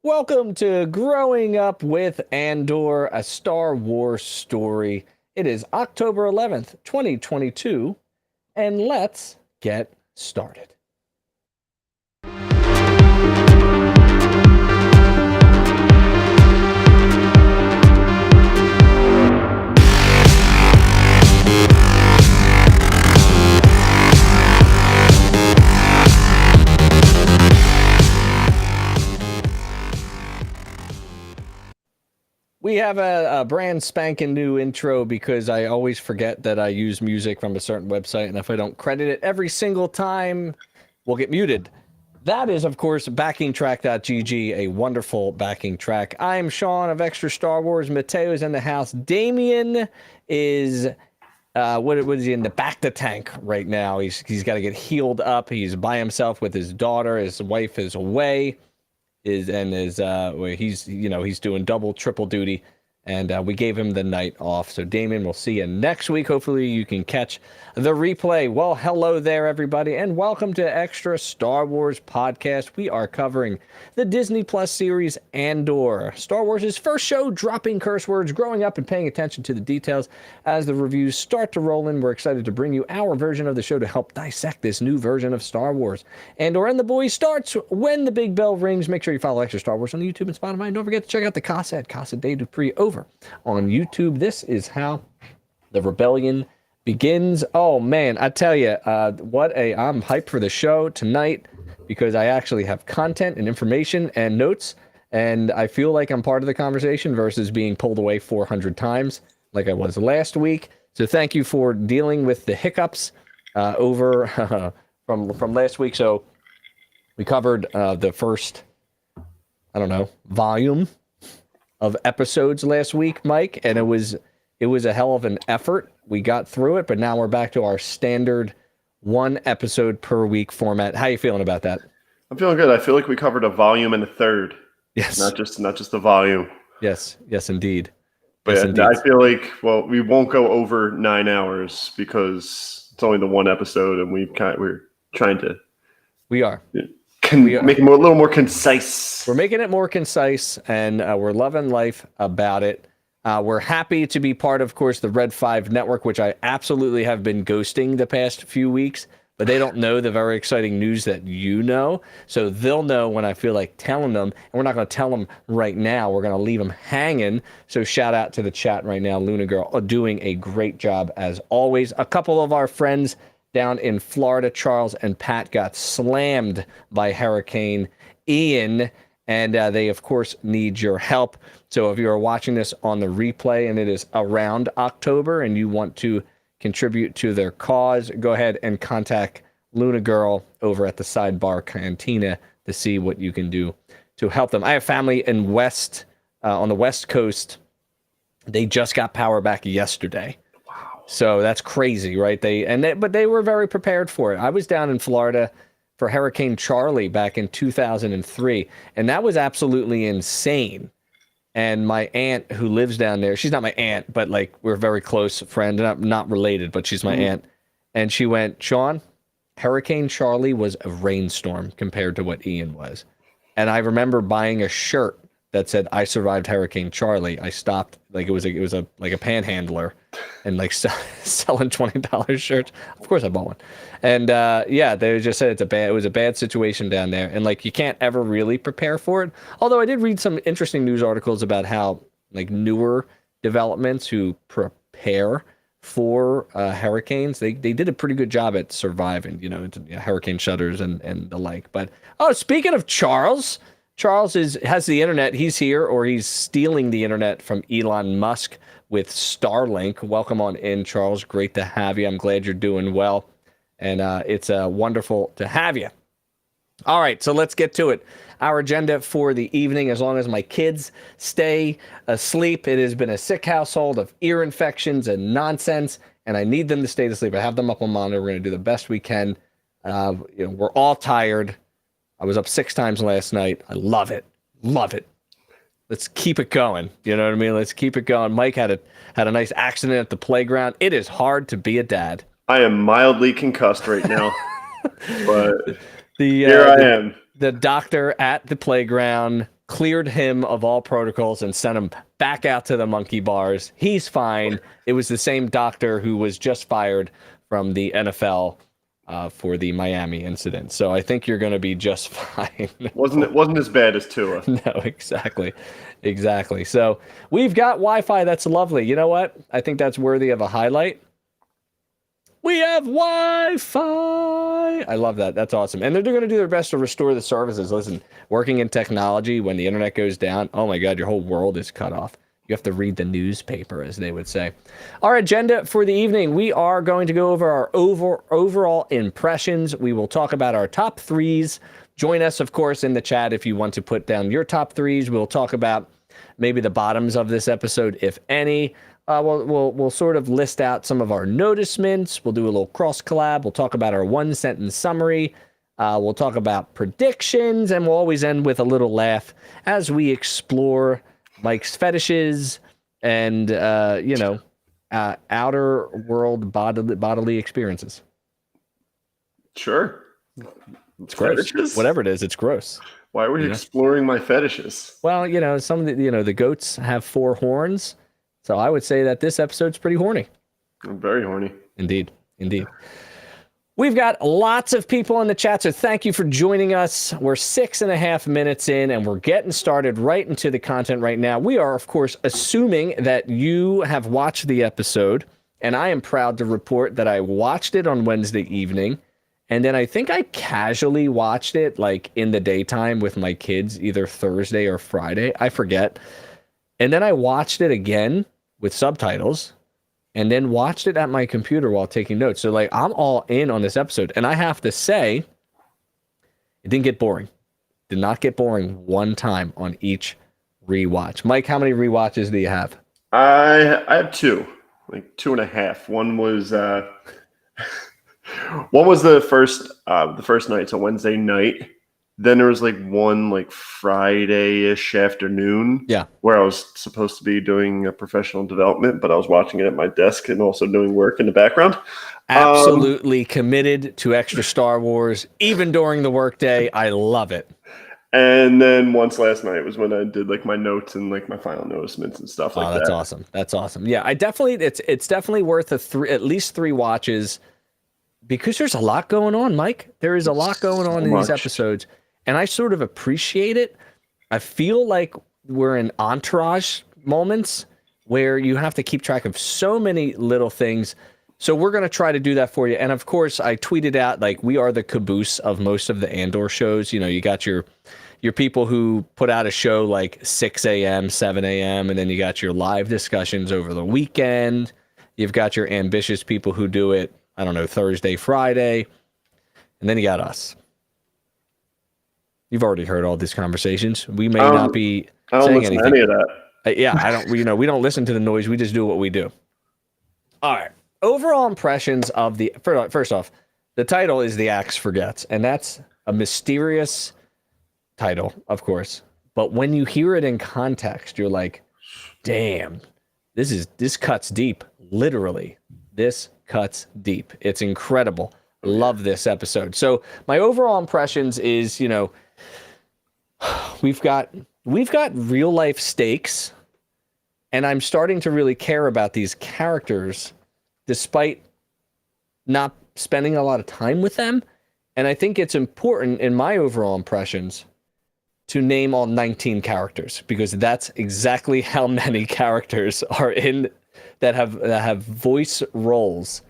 Welcome to Growing Up with Andor, a Star Wars story. It is October 11th, 2022, and let's get started. We have a brand spanking new intro because I always forget that I use music from a certain website, and if I don't credit it every single time, we'll get muted. That is, of course, backingtrack.gg, a wonderful backing track. I'm Sean of Extra Star Wars. Mateo's in the house. Damien is, what is he in the back to tank right now? He's got to get healed up. He's by himself with his daughter. His wife is away. He's doing double, triple duty, and we gave him the night off. So Damien, we'll see you next week. Hopefully you can catch the replay. Well, hello there, everybody, and welcome to Extra Star Wars Podcast. We are covering the Disney Plus series Andor, Star Wars' first show, dropping curse words, growing up and paying attention to the details. As the reviews start to roll in, we're excited to bring you our version of the show to help dissect this new version of Star Wars. Andor and the Boys starts when the big bell rings. Make sure you follow Extra Star Wars on YouTube and Spotify, and don't forget to check out the Casa at Casa de Dupree over on YouTube. This is how the rebellion begins. Oh man, I tell you, I'm hyped for the show tonight because I actually have content and information and notes, and I feel like I'm part of the conversation versus being pulled away 400 times like I was last week. So thank you for dealing with the hiccups over from last week. So we covered the first, volume of episodes last week, Mike, and it was a hell of an effort. We got through it, but now we're back to our standard one episode per week format. How you feeling about that? I'm feeling good. I feel like we covered a volume and a third. Yes. Not just the volume. Yes, indeed. But yes, indeed. I feel like, we won't go over 9 hours because it's only the one episode, and we're trying to. We are. Make it a little more concise. We're making it more concise, and we're loving life about it. We're happy to be part of course, the Red 5 network, which I absolutely have been ghosting the past few weeks, but they don't know the very exciting news that you know. So they'll know when I feel like telling them, and we're not going to tell them right now. We're going to leave them hanging. So shout out to the chat right now. Luna Girl doing a great job as always. A couple of our friends down in Florida, Charles and Pat, got slammed by Hurricane Ian, and they, of course, need your help. So if you're watching this on the replay and it is around October and you want to contribute to their cause, go ahead and contact Luna Girl over at the Sidebar Cantina to see what you can do to help them. I have family in on the West Coast. They just got power back yesterday. So that's crazy, right? But they were very prepared for it. I was down in Florida for Hurricane Charlie back in 2003, and that was absolutely insane. And my aunt who lives down there, she's not my aunt, but like we're a very close friend, and I'm not related, but she's my aunt. And she went, Sean, Hurricane Charlie was a rainstorm compared to what Ian was. And I remember buying a shirt that said, I survived Hurricane Charlie. I stopped, like it was a panhandler, and like selling $20 shirts. Of course I bought one. And they just said it was a bad situation down there, and like you can't ever really prepare for it. Although I did read some interesting news articles about how like newer developments who prepare for hurricanes, they did a pretty good job at surviving, hurricane shutters and the like. But speaking of Charles has the internet. He's here, or he's stealing the internet from Elon Musk with Starlink. Welcome on in, Charles. Great to have you. I'm glad you're doing well, and it's wonderful to have you. All right, so let's get to it. Our agenda for the evening, as long as my kids stay asleep. It has been a sick household of ear infections and nonsense, and I need them to stay asleep. I have them up on monitor. We're going to do the best we can. We're all tired. I was up 6 times last night. I love it. Let's keep it going. You know what I mean? Let's keep it going. Mike had a nice accident at the playground. It is hard to be a dad. I am mildly concussed right now, but here I am. The doctor at the playground cleared him of all protocols and sent him back out to the monkey bars. He's fine. It was the same doctor who was just fired from the NFL for the Miami incident. So I think you're going to be just fine. Wasn't as bad as Tua. No, exactly. So we've got Wi-Fi. That's lovely. You know what? I think that's worthy of a highlight. We have Wi-Fi. I love that. That's awesome. And they're going to do their best to restore the services. Listen, working in technology, when the internet goes down, oh my God, your whole world is cut off. You have to read the newspaper, as they would say. Our agenda for the evening, we are going to go over our overall impressions. We will talk about our top threes. Join us, of course, in the chat if you want to put down your top threes. We'll talk about maybe the bottoms of this episode, if any. We'll sort of list out some of our noticements. We'll do a little cross collab. We'll talk about our one-sentence summary. We'll talk about predictions, and we'll always end with a little laugh as we explore Mike's fetishes and outer world bodily experiences. Sure, it's gross. Fetishes? Whatever it is, it's gross. Why are we exploring my fetishes? Well, some of the goats have 4 horns. So I would say that this episode's pretty horny. I'm very horny. Indeed. We've got lots of people in the chat, so thank you for joining us. We're 6.5 minutes in, and we're getting started right into the content right now. We are, of course, assuming that you have watched the episode, and I am proud to report that I watched it on Wednesday evening, and then I think I casually watched it, like, in the daytime with my kids, either Thursday or Friday. I forget. And then I watched it again with subtitles, and then watched it at my computer while taking notes. So, like, I'm all in on this episode. And I have to say, it didn't get boring. Did not get boring one time on each rewatch. Mike, how many rewatches do you have? I have 2, like 2.5. One was the first night, so Wednesday night. Then there was like one like Friday-ish afternoon, where I was supposed to be doing a professional development, but I was watching it at my desk and also doing work in the background. Absolutely committed to extra Star Wars, even during the workday. I love it. And then once last night was when I did like my notes and like my final noticements and stuff like that. That's awesome. That's awesome. Yeah, it's definitely worth at least 3 watches, because there's a lot going on, Mike. There is a lot going on in these episodes. And I sort of appreciate it. I feel like we're in Entourage moments where you have to keep track of so many little things. So we're going to try to do that for you. And of course, I tweeted out, like, we are the caboose of most of the Andor shows. You got your people who put out a show like 6 a.m., 7 a.m., and then you got your live discussions over the weekend. You've got your ambitious people who do it, I don't know, Thursday, Friday. And then you got us. You've already heard all these conversations. We may not be saying anything. Any of that. Yeah, I don't. We don't listen to the noise. We just do what we do. All right. Overall impressions of the first off, the title is The Axe Forgets, and that's a mysterious title, of course. But when you hear it in context, you're like, "Damn, this cuts deep. Literally, this cuts deep. It's incredible. Love this episode." So my overall impressions is, we've got real life stakes, and I'm starting to really care about these characters despite not spending a lot of time with them. And I think it's important in my overall impressions to name all 19 characters, because that's exactly how many characters are in that have voice roles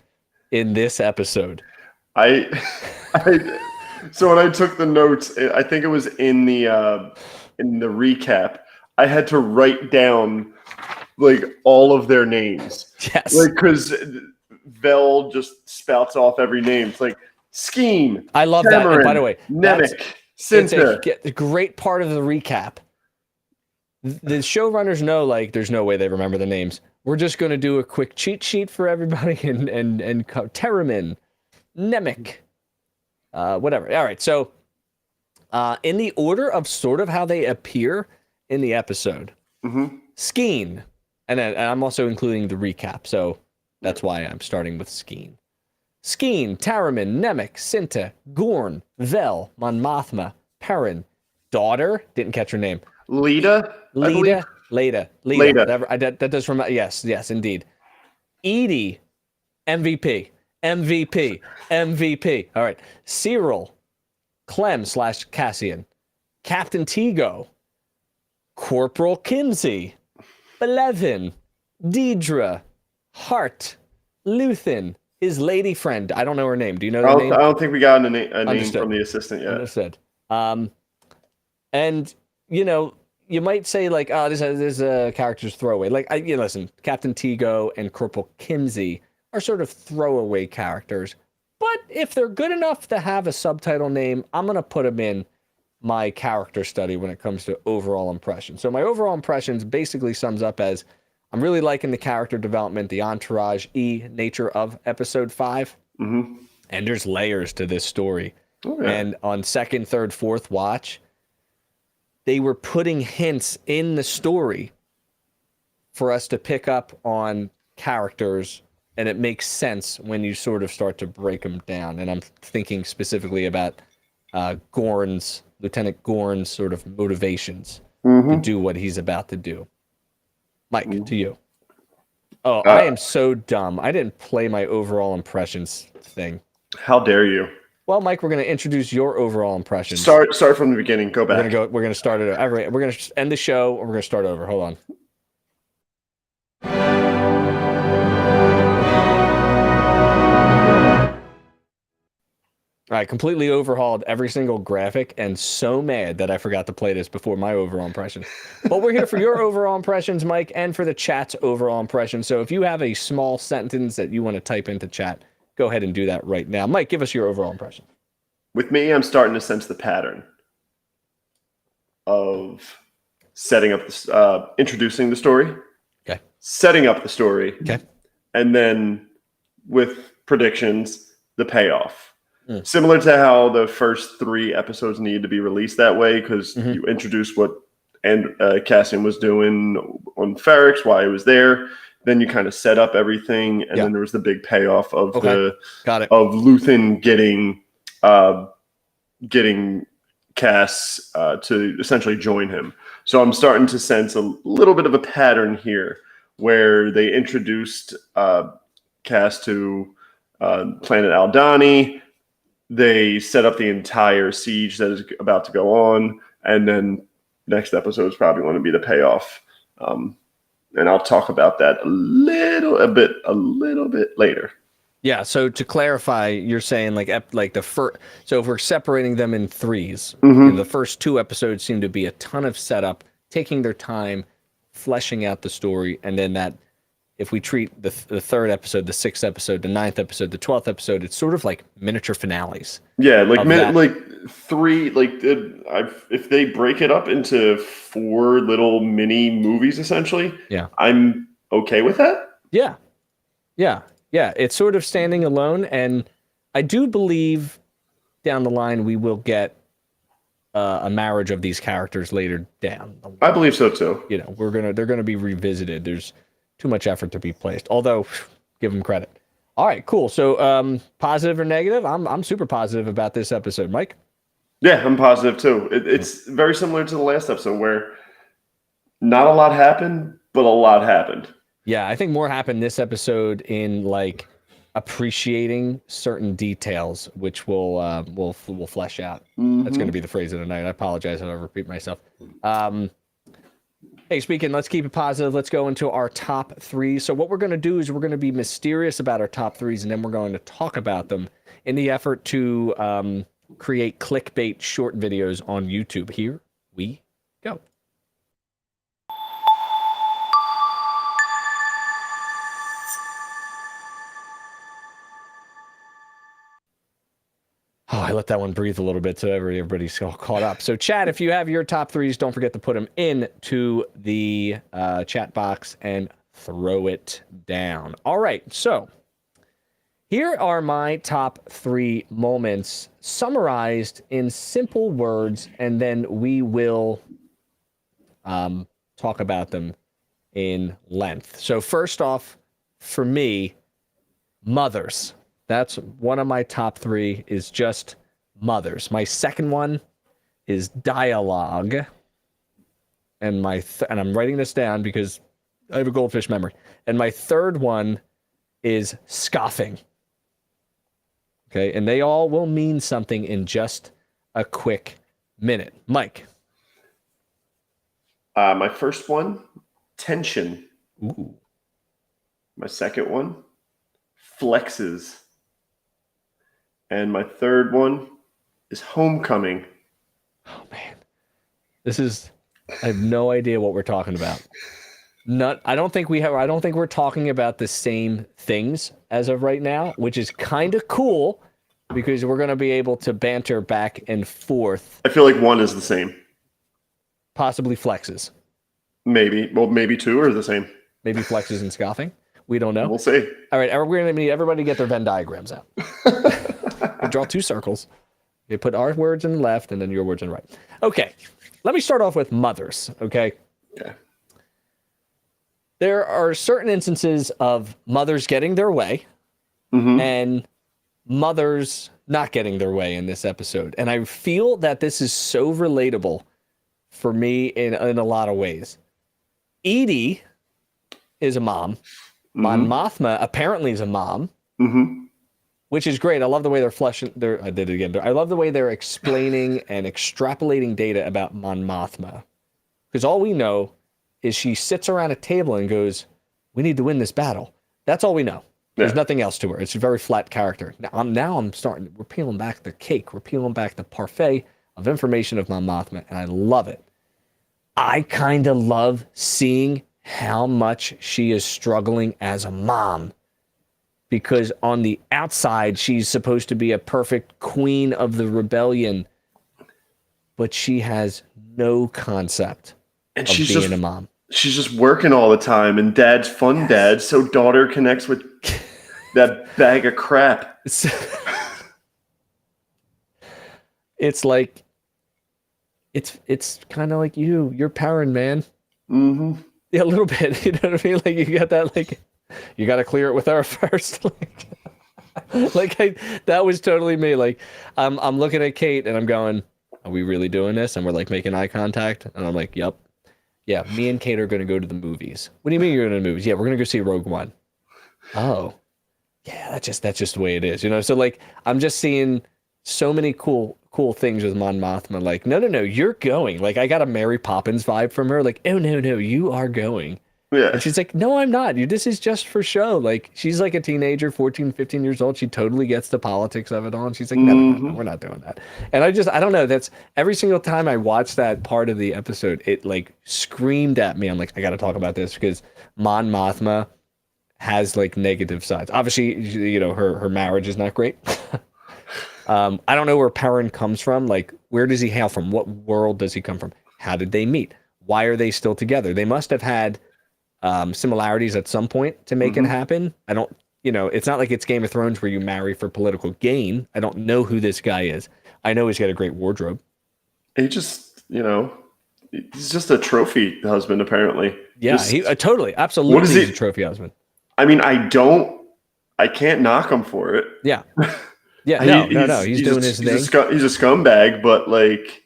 in this episode. So when I took the notes, I think it was in the recap, I had to write down like all of their names. Yes. Like, because Vel just spouts off every name. It's like Skeen. I love Cameron, that. And by the way, Nemec, Cinta. It's a great part of the recap. The showrunners know, like, there's no way they remember the names. We're just going to do a quick cheat sheet for everybody and Terramin, Nemec, whatever. All right, so in the order of sort of how they appear in the episode, Skeen, and I'm also including the recap, so that's why I'm starting with Skeen. Skeen, Terramin, Nemec, Cinta, Gorn, Vel, Mon Mothma, Perrin, daughter, didn't catch her name, Lita, I believe. Lita. Lita. That does from yes, indeed. Edie, MVP. All right. Cyril, Clem/Cassian, Captain Tigo, Corporal Kinsey, Belevin, Deidre, Hart, Luthen, his lady friend. I don't know her name. Do you know the name? I don't think we got a name from the assistant yet. Understood. And you might say like, oh, this is a character's throwaway. Like, listen, Captain Tigo and Corporal Kinsey are sort of throwaway characters, but if they're good enough to have a subtitle name, I'm gonna put them in my character study when it comes to overall impression. So my overall impressions basically sums up as I'm really liking the character development, the entourage nature of episode 5. Mm-hmm. And there's layers to this story. Oh, yeah. And on second, third, fourth watch, they were putting hints in the story for us to pick up on characters, and it makes sense when you sort of start to break them down. And I'm thinking specifically about Lieutenant Gorn's sort of motivations to do what he's about to do. Mike, to you. Oh, I am so dumb. I didn't play my overall impressions thing. How dare you? Well, Mike, we're going to introduce your overall impressions. Start from the beginning. Go back. We're going to start it over. We're going to end the show, and we're going to start over. Hold on. All right, completely overhauled every single graphic, and so mad that I forgot to play this before my overall impression. But we're here for your overall impressions, Mike, and for the chat's overall impression. So if you have a small sentence that you want to type into chat, go ahead and do that right now. Mike, give us your overall impression. With me, I'm starting to sense the pattern of setting up this, introducing the story, okay, setting up the story, okay, and then with predictions, the payoff. Similar to how the first 3 episodes needed to be released that way, because you introduced what Cassian was doing on Ferrix, why he was there. Then you kind of set up everything, and then there was the big payoff of Luthen getting Cass to essentially join him. So I'm starting to sense a little bit of a pattern here, where they introduced Cass to Planet Aldhani. They set up the entire siege that is about to go on, and then next episode is probably going to be the payoff. And I'll talk about that a little bit later. Yeah. So to clarify, you're saying like the first. So if we're separating them in 3s, the first 2 episodes seem to be a ton of setup, taking their time, fleshing out the story, and then that. If we treat the 3rd episode, the 6th episode, the 9th episode, the 12th episode, it's sort of like miniature finales. Yeah, if they break it up into 4 little mini movies, essentially, I'm okay with that. Yeah. It's sort of standing alone, and I do believe down the line we will get a marriage of these characters later down. I believe so too. They're gonna be revisited. There's too much effort to be placed, although give them credit. All right, cool. So positive or negative? I'm super positive about this episode. Mike? Yeah, I'm positive too. It's very similar to the last episode, where not a lot happened, but a lot happened. Yeah, I think more happened this episode in like appreciating certain details, which we'll flesh out. That's going to be the phrase of the night. I apologize if I repeat myself. Hey, let's keep it positive. Let's go into our top 3. So what we're going to do is we're going to be mysterious about our top 3s, and then we're going to talk about them in the effort to create clickbait short videos on YouTube. Here we go. Oh, I let that one breathe a little bit so everybody's all caught up. So, chat, if you have your top 3s, don't forget to put them into the chat box and throw it down. All right, so here are my top 3 moments summarized in simple words, and then we will talk about them in length. So, first off, for me, mothers. That's one of my top 3 is just mothers. My second one is dialogue. and and I'm writing this down because I have a goldfish memory. And my third one is scoffing. Okay, and they all will mean something in just a quick minute. Mike. My first one, tension. Ooh. My second one, flexes. And my third one is homecoming. Oh man. I have no idea what we're talking about. I don't think we're talking about the same things as of right now, which is kind of cool because we're going to be able to banter back and forth. I feel like one is the same. Possibly flexes. Maybe. Well, maybe two are the same. Maybe flexes and scoffing. We don't know. We'll see. All right, we're going to need everybody get their Venn diagrams out. We draw two circles. You put our words in the left and then your words in the right. Okay, let me start off with mothers, okay? Yeah. There are certain instances of mothers getting their way and mothers not getting their way in this episode. And I feel that this is so relatable for me in a lot of ways. Edie is a mom. Mon Mothma apparently is a mom, which is great. I love the way they're I did it again. I love the way they're explaining and extrapolating data about Mon Mothma. Because all we know is she sits around a table and goes, we need to win this battle. That's all we know. There's nothing else to her. It's a very flat character. We're peeling back the cake. We're peeling back the parfait of information of Mon Mothma, and I love it. I kind of love seeing how much she is struggling as a mom. Because on the outside, she's supposed to be a perfect queen of the rebellion, but she has no concept of being a mom. She's just working all the time, and dad's fun dad, so daughter connects with that bag of crap. It's like, it's kind of like you're powering, man. Yeah, a little bit. You know what I mean? Like you got that, like you got to clear it with her first. That was totally me. Like I'm looking at Kate and I'm going, are we really doing this? And we're like making eye contact, and I'm like, yep. Yeah, me and Kate are going to go to the movies. What do you mean you're going to the movies? Yeah, we're going to go see Rogue One. Oh, yeah, that's just the way it is, you know? So, like, I'm just seeing so many cool things with Mon Mothma. Like, no, you're going. Like, I got a Mary Poppins vibe from her. Like, oh, no, you are going. Yeah. And she's like, no, I'm not. This is just for show. Like, she's like a teenager, 14, 15 years old. She totally gets the politics of it all. And she's like, no, we're not doing that. And I don't know. That's every single time I watch that part of the episode, it like screamed at me. I'm like, I got to talk about this because Mon Mothma has like negative sides. Obviously, you know, her marriage is not great. I don't know where Perrin comes from. Like, where does he hail from? What world does he come from? How did they meet? Why are they still together? They must have had similarities at some point to make it happen. I don't, you know, it's not like it's Game of Thrones where you marry for political gain. I don't know who this guy is. I know he's got a great wardrobe. He just, you know, he's just a trophy husband, apparently. Yeah, he totally, absolutely. What is he's a trophy husband. I mean, I can't knock him for it. Yeah. Yeah, no. He's doing his thing. He's a scumbag, but like,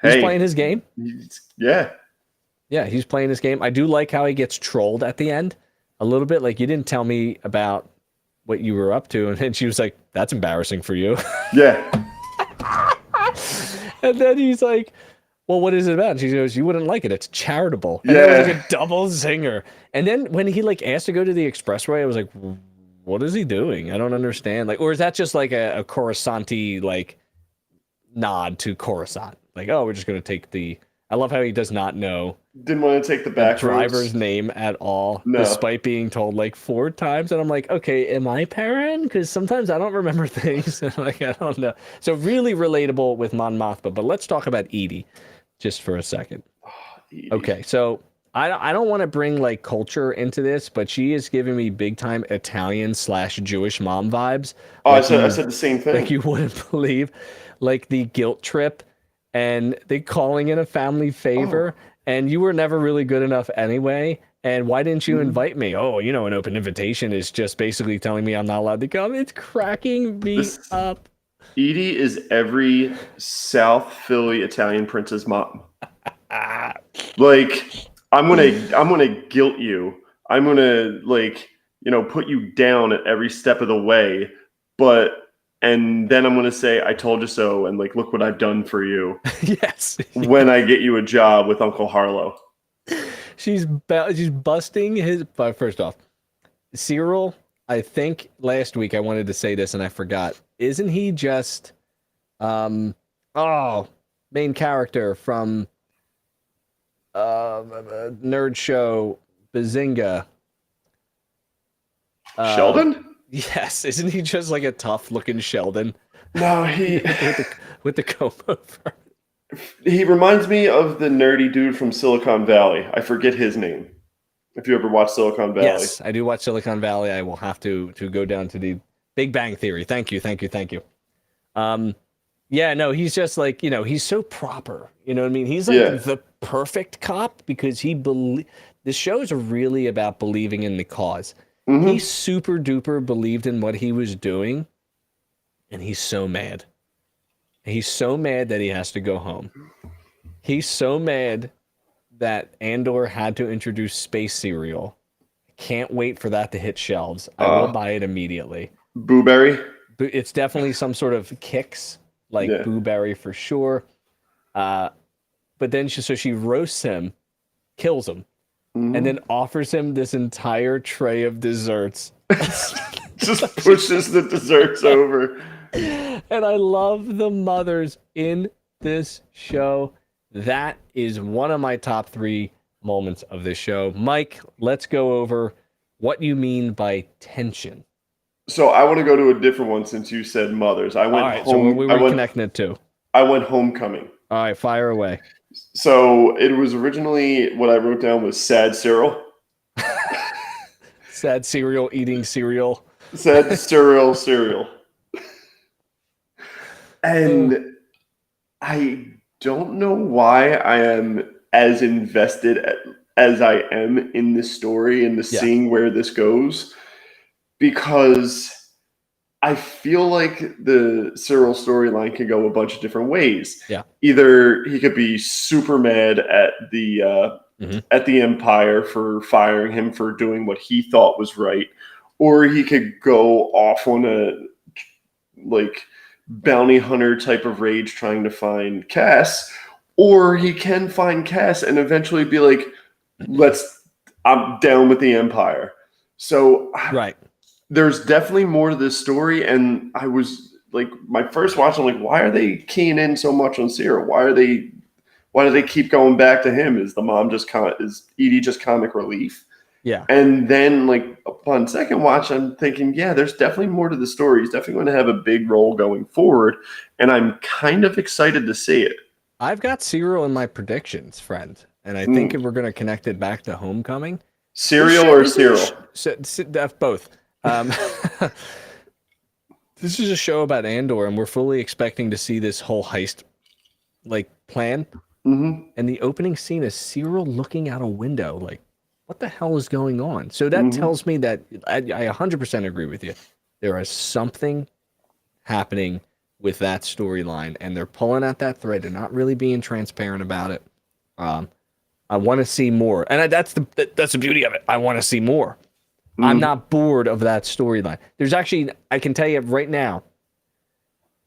he's playing his game. Yeah, he's playing his game. I do like how he gets trolled at the end a little bit. Like, you didn't tell me about what you were up to. And then she was like, that's embarrassing for you. Yeah. And then he's like, well, what is it about? And she goes, you wouldn't like it. It's charitable. And yeah. it was like a double zinger. And then when he like asked to go to the expressway, I was like, what is he doing? I don't understand. Like, or is that just like a Coruscant-y like nod to Coruscant? Like, oh, we're just going to take I love how he does not know. Didn't want to take the back driver's name at all, despite being told like 4 times. And I'm like, okay, am I Perrin? Because sometimes I don't remember things. Like, I don't know. So really relatable with Mon Mothma. But let's talk about Edie just for a second. Okay, so I don't want to bring like culture into this, but she is giving me big time Italian/Jewish mom vibes. Oh, like I said the same thing. Like you wouldn't believe, like the guilt trip and they calling in a family favor, and you were never really good enough anyway. And why didn't you invite me? Oh, you know, an open invitation is just basically telling me I'm not allowed to come. It's cracking me up. Edie is every South Philly Italian prince's mom. Like, I'm gonna guilt you. I'm gonna put you down at every step of the way, and then I'm gonna say I told you so, and look what I've done for you. Yes. When I get you a job with Uncle Harlow. She's busting his. First off, Cyril, I think last week I wanted to say this and I forgot. Isn't he just main character from nerd show Bazinga? Sheldon? Yes, isn't he just like a tough looking Sheldon? No, he with the comb over. He reminds me of the nerdy dude from Silicon Valley. I forget his name. If you ever watch Silicon Valley. Yes, I do watch Silicon Valley. I will have to go down to the Big Bang Theory. Thank you. Yeah, no, he's just like, he's so proper. You know what I mean? He's like the perfect cop because the shows are really about believing in the cause. Mm-hmm. He super duper believed in what he was doing, and he's so mad. He's so mad that he has to go home. He's so mad that Andor had to introduce space cereal. Can't wait for that to hit shelves. I will buy it immediately. Blueberry? It's definitely some sort of Kix, like Blueberry for sure. But then she roasts him, kills him, and then offers him this entire tray of desserts. Just pushes the desserts over. And I love the mothers in this show. That is one of my top 3 moments of this show. Mike, let's go over what you mean by tension. So I want to go to a different one since you said mothers. I went home. So we were connecting it too. I went Homecoming. All right, fire away. So it was originally what I wrote down was sad Cyril. Sad cereal, eating cereal. Sad cereal. And I don't know why I am as invested as I am in this story and seeing where this goes, because I feel like the Cyril storyline can go a bunch of different ways. Yeah. Either he could be super mad at the Empire for firing him for doing what he thought was right, or he could go off on a bounty hunter type of rage trying to find Cass, or he can find Cass and eventually be like, I'm down with the Empire. So there's definitely more to this story, and I was my first watch, I'm like, why are they keying in so much on Cyril? Why do they keep going back to him? Is the mom is Edie just comic relief? Yeah. And then upon second watch, I'm thinking, there's definitely more to the story. He's definitely going to have a big role going forward. And I'm kind of excited to see it. I've got Cyril in my predictions, friend. And I think if we're going to connect it back to Homecoming. Cereal or Cyril? Both. This is a show about Andor, and we're fully expecting to see this whole heist plan. Mm-hmm. And the opening scene is Cyril looking out a window what the hell is going on? So that tells me that I 100% agree with you. There is something happening with that storyline, and they're pulling at that thread. They're not really being transparent about it. I want to see more, and that's the beauty of it. I want to see more. I'm not bored of that storyline. There's actually, I can tell you right now,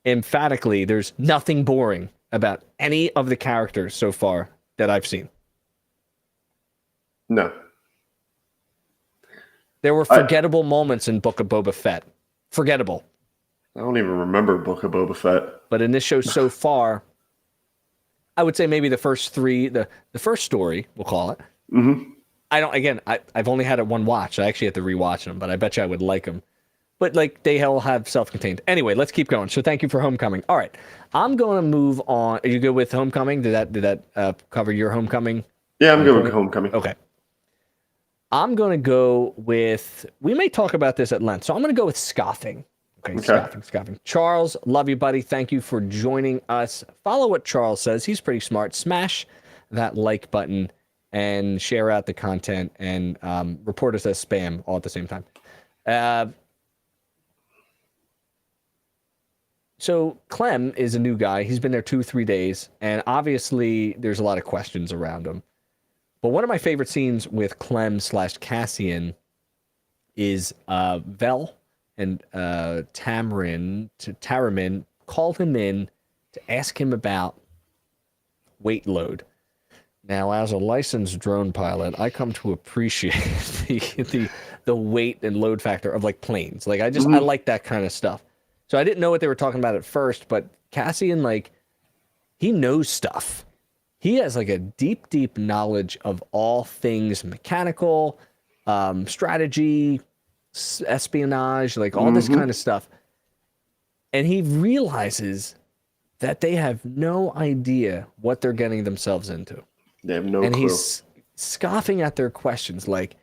emphatically, there's nothing boring about any of the characters so far that I've seen. No. There were forgettable moments in Book of Boba Fett. Forgettable. I don't even remember Book of Boba Fett. But in this show so far, I would say maybe the first 3, the first story, we'll call it. Mm-hmm. I've only had it one watch. I actually had to rewatch them, but I bet you I would like them. But they all have self-contained. Anyway, let's keep going. So thank you for Homecoming. All right, I'm going to move on. Are you good with Homecoming? Did that cover your Homecoming? Yeah, I'm good with Homecoming. Okay. I'm going to go with, we may talk about this at length, so I'm going to go with Scoffing. Okay. Scoffing. Charles, love you, buddy. Thank you for joining us. Follow what Charles says. He's pretty smart. Smash that like button and share out the content and report us as spam all at the same time. So Clem is a new guy. He's been there 2-3 days, and obviously there's a lot of questions around him. But one of my favorite scenes with Clem / Cassian is Vel and Taramin called him in to ask him about weight load. Now, as a licensed drone pilot, I come to appreciate the weight and load factor of like planes. Like I like that kind of stuff. So I didn't know what they were talking about at first, but Cassian, like, he knows stuff. He has like a deep knowledge of all things mechanical, strategy, espionage, like all this kind of stuff. And he realizes that they have no idea what they're getting themselves into. They have no clue. And he's scoffing at their questions like,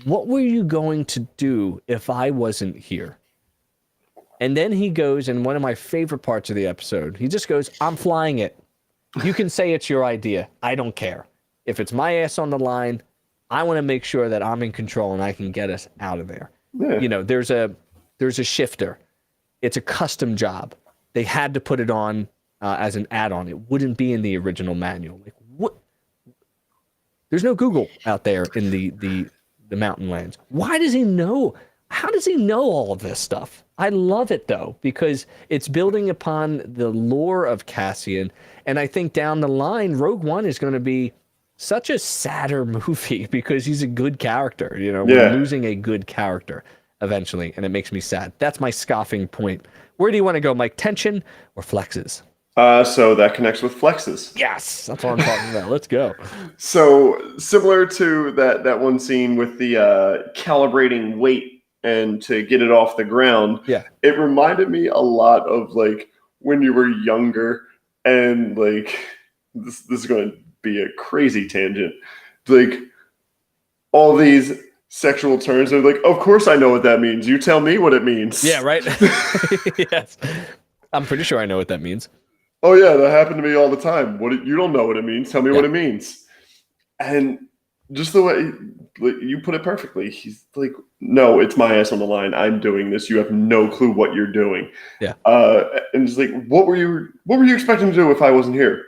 what were you going to do if I wasn't here? And then he goes, and one of my favorite parts of the episode, he just goes, I'm flying it. You can say it's your idea. I don't care. If it's my ass on the line, I want to make sure that I'm in control and I can get us out of there. Yeah. You know, there's a shifter. It's a custom job. They had to put it on as an add-on. It wouldn't be in the original manual. Like, what? There's no Google out there in the mountain lands. Why does he know? How does he know all of this stuff? I love it, though, because it's building upon the lore of Cassian. And I think down the line, Rogue One is going to be such a sadder movie because he's a good character. You know, we're losing a good character eventually, and it makes me sad. That's my scoffing point. Where do you want to go, Mike? Tension or flexes? So that connects with flexes. Yes, that's what I'm talking about. Let's go. So similar to that one scene with the calibrating weight and to get it off the ground. Yeah. It reminded me a lot of like when you were younger and like this is going to be a crazy tangent. Like all these sexual terms are like, of course I know what that means. You tell me what it means. Yeah, right. Yes. I'm pretty sure I know what that means. Oh yeah, that happened to me all the time. You don't know what it means. Tell me what it means. And just the way you put it perfectly. He's like, no, it's my ass on the line. I'm doing this. You have no clue what you're doing. Yeah. And it's like, what were you expecting to do if I wasn't here?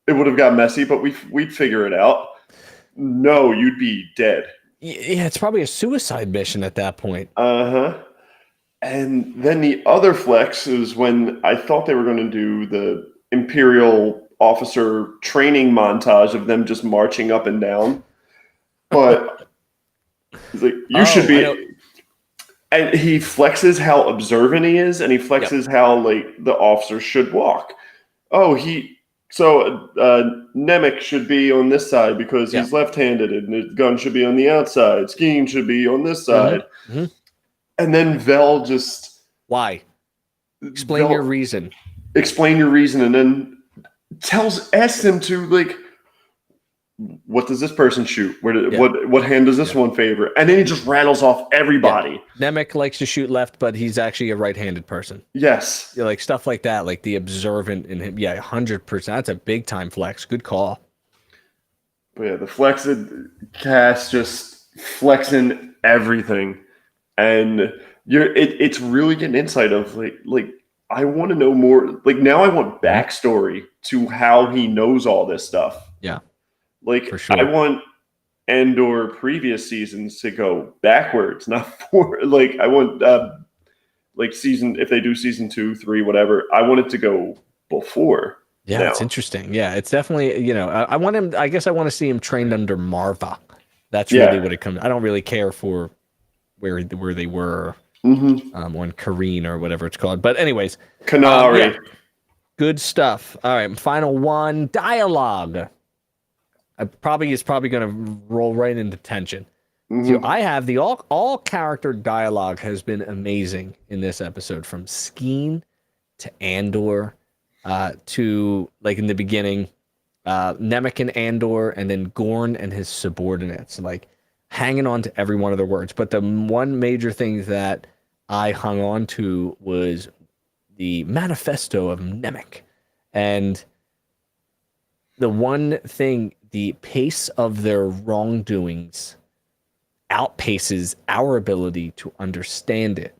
It would have got messy, but we'd figure it out. No, you'd be dead. Yeah, it's probably a suicide mission at that point. Uh-huh. And then the other flex is when I thought they were going to do the Imperial officer training montage of them just marching up and down. But he's like, you should be. And he flexes how observant he is, and he flexes how like the officer should walk. Nemec should be on this side because he's left-handed, and the gun should be on the outside. Skiing should be on this side. Mm-hmm. And then Vel just... Why? Explain your reason. Explain your reason, and then asks him to, like, what does this person shoot? What hand does this one favor? And then he just rattles off everybody. Yeah. Nemec likes to shoot left, but he's actually a right-handed person. Yes. Yeah, like stuff like that, like the observant in him. Yeah, 100%. That's a big-time flex. Good call. But yeah, the flexed cast just flexing everything. And it's really getting insight of like I want to know more. Like now I want backstory to how he knows all this stuff. Yeah. Like, for sure. I want Andor previous seasons to go backwards, not forward. Like, I want, if they do season 2, 3, whatever, I want it to go before. Yeah, that's interesting. Yeah, it's definitely, I want him, I guess I want to see him trained under Marva. That's really what it comes. I don't really care for where they were on Kareen or whatever it's called. But anyways. Canary. Good stuff. All right, final one, dialogue. Is probably going to roll right into tension. So I have the all character dialogue has been amazing in this episode, from Skeen to Andor to, like, in the beginning, Nemec and Andor, and then Gorn and his subordinates, like hanging on to every one of their words. But the one major thing that I hung on to was the manifesto of Nemec, and the one thing. The pace of their wrongdoings outpaces our ability to understand it.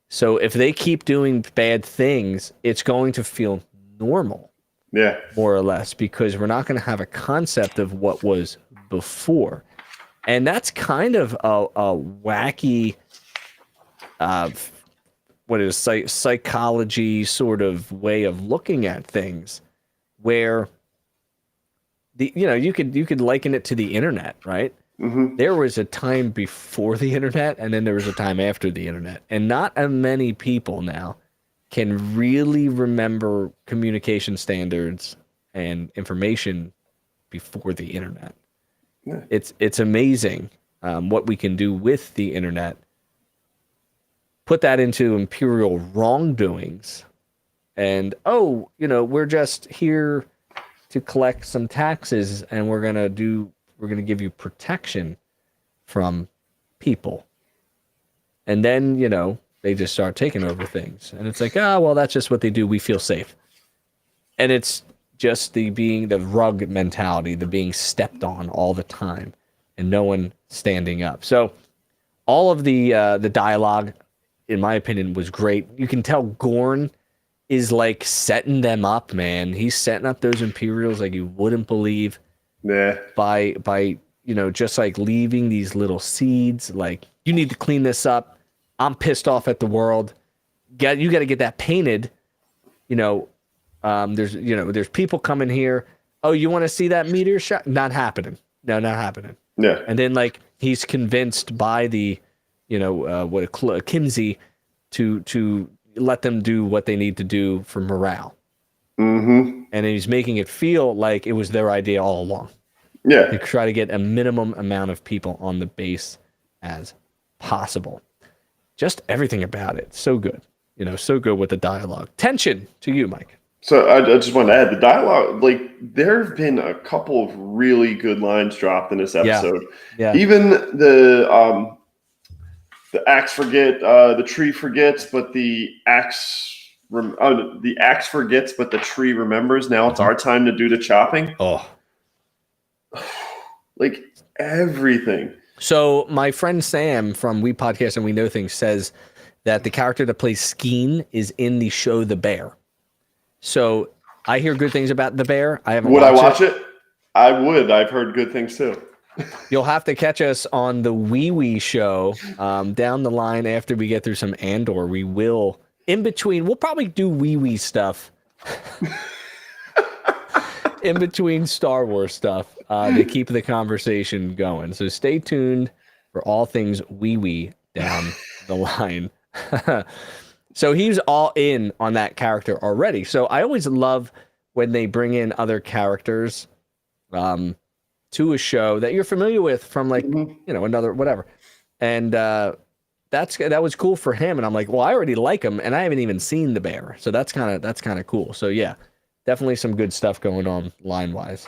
So if they keep doing bad things, it's going to feel normal. Yeah. More or less, because we're not going to have a concept of what was before. And that's kind of a wacky, psychology sort of way of looking at things, where you could liken it to the internet, right? Mm-hmm. There was a time before the internet, and then there was a time after the internet, and not many people now can really remember communication standards and information before the internet. Yeah. It's amazing what we can do with the internet. Put that into imperial wrongdoings, and we're just here to collect some taxes, and we're gonna give you protection from people, and then they just start taking over things, and it's like, well, that's just what they do. We feel safe, and it's just the rug mentality, the being stepped on all the time, and no one standing up. So all of the dialogue, in my opinion, was great. You can tell Gorn is like setting them up, man. He's setting up those Imperials like you wouldn't believe. Yeah. By just like leaving these little seeds, like, you need to clean this up. I'm pissed off at the world. You got to get that painted. There's people coming here. Oh, you want to see that meteor shot? Not happening. No, not happening. Yeah. And then like he's convinced by the, Kinsey to let them do what they need to do for morale. Mm-hmm. And he's making it feel like it was their idea all along. Yeah. To try to get a minimum amount of people on the base as possible. Just everything about it. So good. So good with the dialogue. Tension to you, Mike. So I just want to add the dialogue. Like, there have been a couple of really good lines dropped in this episode. Yeah. Even the axe the tree forgets, but the axe forgets, but the tree remembers. Now it's our time to do the chopping. Oh, like everything. So my friend Sam from We Podcast and We Know Things says that the character that plays Skeen is in the show The Bear. So I hear good things about The Bear. I haven't. Would I watch it? I would. I've heard good things too. You'll have to catch us on the WeWe show down the line after we get through some Andor. We will, in between, we'll probably do WeWe stuff in between Star Wars stuff to keep the conversation going. So stay tuned for all things WeWe down the line. So he's all in on that character already. So I always love when they bring in other characters to a show that you're familiar with from like, another whatever. And that was cool for him. And I'm like, well, I already like him and I haven't even seen The Bear. So that's kind of cool. So yeah, definitely some good stuff going on line wise.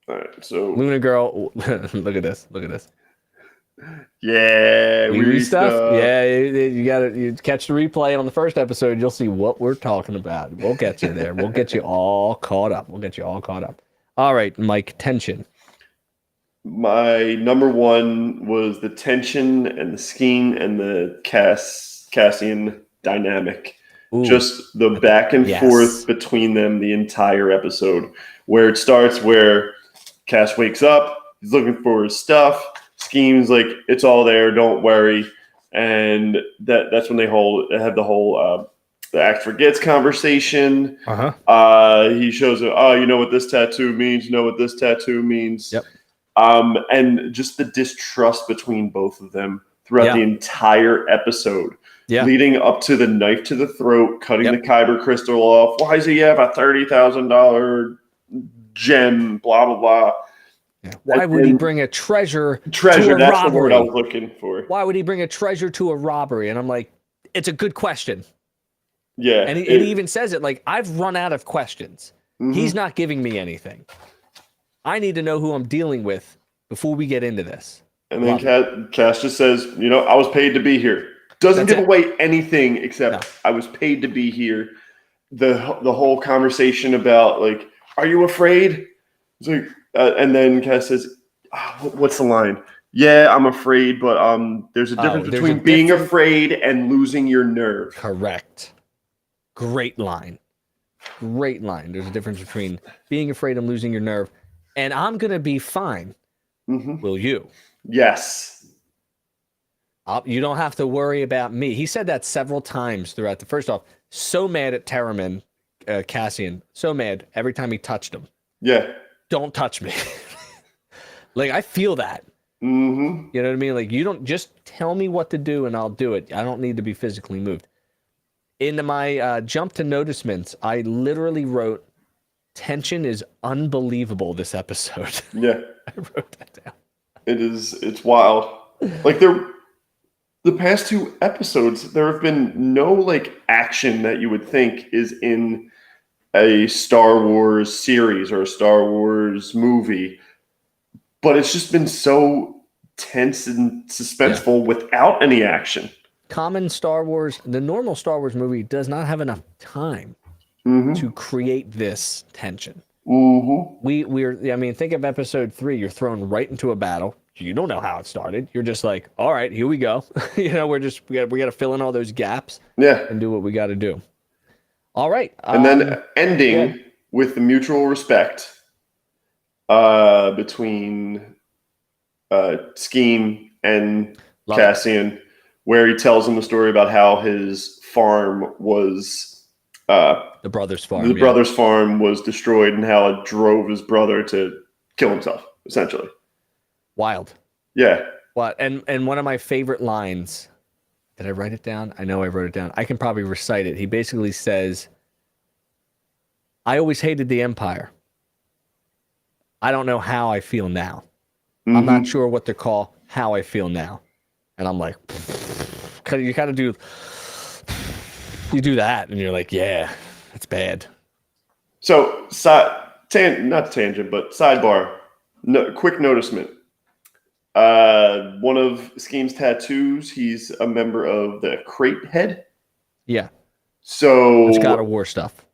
All right. So Luna Girl, look at this. Yeah, weird stuff. Yeah, you catch the replay on the first episode. You'll see what we're talking about. We'll get you there. We'll get you all caught up. All right, Mike, tension. My number one was the tension and the Skeen and the Cassian dynamic. Ooh. Just the back and forth between them the entire episode. Where it starts where Cass wakes up, he's looking for his stuff. Scheme's like, it's all there, don't worry. And that's when they have the whole the act forgets conversation. He shows it, you know what this tattoo means, you know what this tattoo means. Yep. And just the distrust between both of them throughout the entire episode. Yeah. Leading up to the knife to the throat, cutting the Kyber crystal off. Why does he have a $30,000 gem? Blah, blah, blah. Yeah. Why would he bring a treasure to a that's robbery? The word I was looking for. Why would he bring a treasure to a robbery? And I'm like, it's a good question. Yeah. And he even says it like, I've run out of questions. Mm-hmm. He's not giving me anything. I need to know who I'm dealing with before we get into this. And then Cass just says, I was paid to be here. Doesn't give away anything except I was paid to be here. The whole conversation about like, are you afraid? It's like, and then Cass says, what's the line? Yeah, I'm afraid, but there's a difference between being afraid and losing your nerve. Correct. Great line. Great line. There's a difference between being afraid and losing your nerve, and I'm gonna be fine. Mm-hmm. Will you? Yes. You don't have to worry about me. He said that several times throughout the first off. So mad at Terraman, Cassian. So mad every time he touched him. Yeah. Don't touch me. Like, I feel that. Mm-hmm. You know what I mean? Like, you don't just tell me what to do and I'll do it. I don't need to be physically moved. In my jump to noticements, I literally wrote, tension is unbelievable this episode. Yeah. I wrote that down. It's wild. Like, the past 2 episodes, there have been no, like, action that you would think is in a Star Wars series or a Star Wars movie. But it's just been so tense and suspenseful without any action. Common Star Wars, the normal Star Wars movie does not have enough time to create this tension. Mm-hmm. I mean, think of episode 3. You're thrown right into a battle. You don't know how it started. You're just like, all right, here we go. You know, we got to fill in all those gaps. Yeah. And do what we got to do. All right. And then ending with the mutual respect between Scheme and Cassian, where he tells him the story about how his farm was the brother's farm. The brother's farm was destroyed and how it drove his brother to kill himself, essentially. Wild. Yeah. What? And one of my favorite lines. Did I write it down? I know I wrote it down. I can probably recite it. He basically says, I always hated the Empire. I don't know how I feel now. Mm-hmm. I'm not sure what to call how I feel now. And I'm like, you kind of do, you do that and you're like, yeah, it's bad. So, not tangent, but sidebar, quick noticement. One of Scheme's tattoos, he's a member of the Crate Head. Yeah. So it's God of War stuff.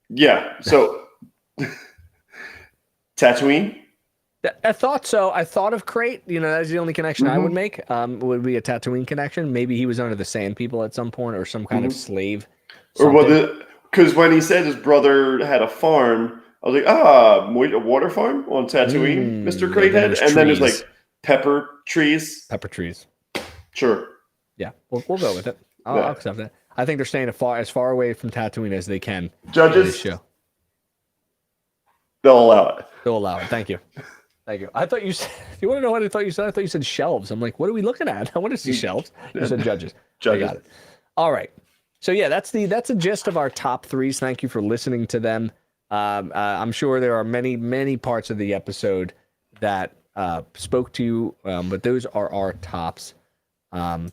Yeah. So Tatooine? I thought so. I thought of Crate. You know, that's the only connection I would make. Would be a Tatooine connection. Maybe he was under the Sand People at some point, or some kind of slave. Something. Or because when he said his brother had a farm, I was like, a water farm on Tatooine, Mr. Cratehead, and then there's like pepper trees. Pepper trees. Sure. Yeah, we'll go with it. I'll accept that. I think they're staying as far away from Tatooine as they can. Judges, show. They'll allow it. They'll allow it. Thank you. Thank you. I thought you said, you want to know what I thought you said? I thought you said shelves. I'm like, what are we looking at? I want to see shelves. You said judges. Judges. I got it. All right. So yeah, that's the gist of our top threes. Thank you for listening to them. I'm sure there are many, many parts of the episode that spoke to you, but those are our tops. But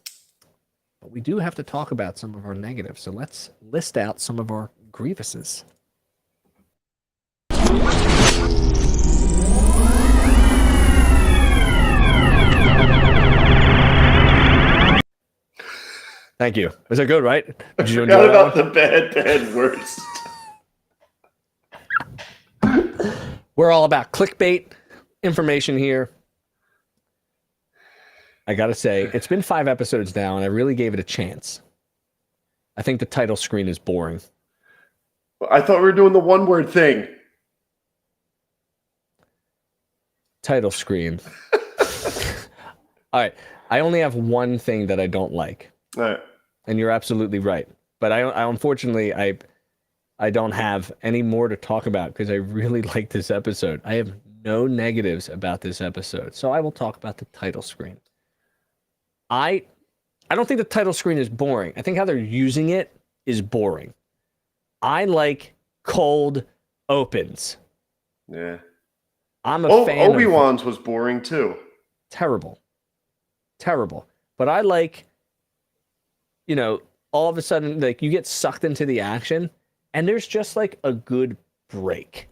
we do have to talk about some of our negatives. So let's list out some of our grievances. Thank you. Was that good, right? Did you enjoy that about the bad words. We're all about clickbait information here. I gotta say, it's been 5 episodes now, and I really gave it a chance. I think the title screen is boring. I thought we were doing the one-word thing. Title screen. All right. I only have one thing that I don't like. All right. And you're absolutely right. But I unfortunately, I don't have any more to talk about because I really like this episode. I have no negatives about this episode. So I will talk about the title screen. I don't think the title screen is boring. I think how they're using it is boring. I like cold opens. Yeah. I'm a fan. Obi-Wan's was boring too. Terrible. But I like, you know, all of a sudden, like, you get sucked into the action and there's just like a good break.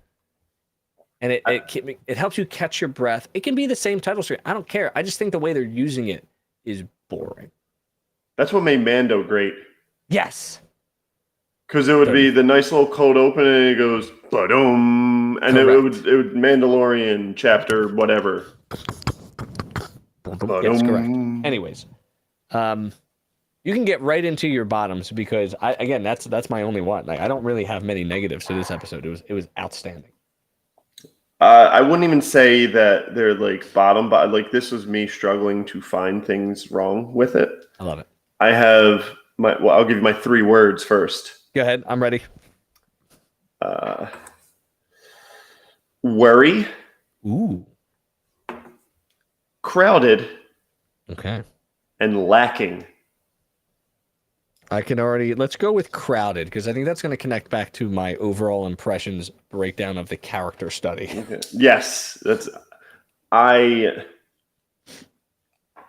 And it helps you catch your breath. It can be the same title screen. I don't care. I just think the way they're using it is boring. That's what made Mando great. Yes. Because it would be the nice little cold open and it goes, ba-dum, and it would Mandalorian chapter, whatever. Yes, correct. Anyways, you can get right into your bottoms because that's my only one. Like, I don't really have many negatives to this episode. It was outstanding. I wouldn't even say that they're like bottom, but like this was me struggling to find things wrong with it. I love it. I have I'll give you my 3 words first. Go ahead. I'm ready. Worry. Ooh. Crowded. Okay. And lacking. Let's go with crowded because I think that's going to connect back to my overall impressions breakdown of the character study. Okay. Yes, I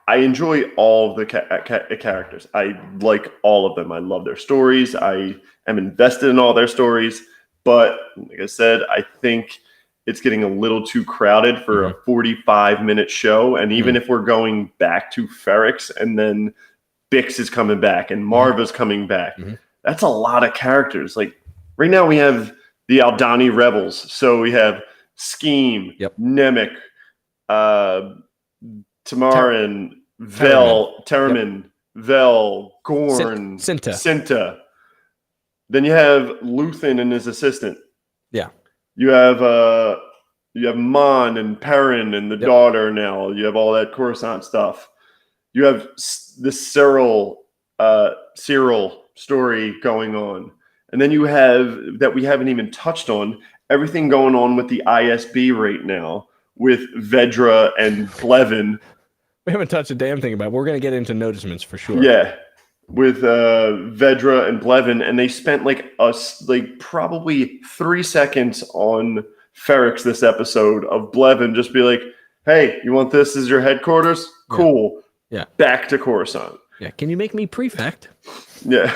enjoy all of the characters. I like all of them. I love their stories. I am invested in all their stories. But like I said, I think it's getting a little too crowded for a 45-minute show. And even if we're going back to Ferrex and then Bix is coming back and Marva's coming back, that's a lot of characters. Like right now we have the Aldani Rebels. So we have Scheme, Nemec, Tamarin, Terramin, Vel, Gorn, Cinta. Then you have Luthen and his assistant. Yeah. You have Mon and Perrin and the daughter now. You have all that Coruscant stuff. You have the Cyril story going on. And then you have, that we haven't even touched on, everything going on with the ISB right now with Vedra and Blevin. We haven't touched a damn thing about it. We're going to get into noticeableness for sure. Yeah. With Vedra and Blevin, and they spent probably 3 seconds on Ferrex this episode of Blevin just be like, hey, you want this as your headquarters? Cool. Yeah. Back to Coruscant. Yeah. Can you make me prefect? Yeah.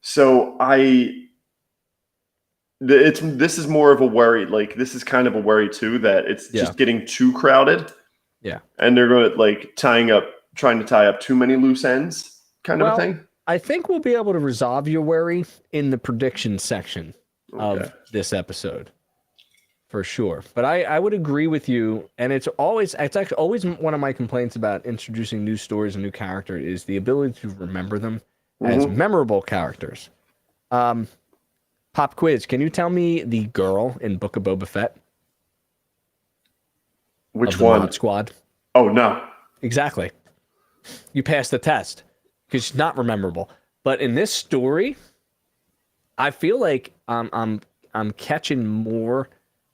So this is more of a worry. Like, this is kind of a worry too, that it's just getting too crowded. Yeah. And they're going to trying to tie up too many loose ends. Kind of a thing? I think we'll be able to resolve your worry in the prediction section of this episode. For sure. But I would agree with you. And it's actually always one of my complaints about introducing new stories and new character is the ability to remember them as memorable characters. Pop quiz. Can you tell me the girl in Book of Boba Fett? Which one? Mod Squad. Oh, no. Exactly. You passed the test. Because she's not rememberable. But in this story, I feel like I'm catching more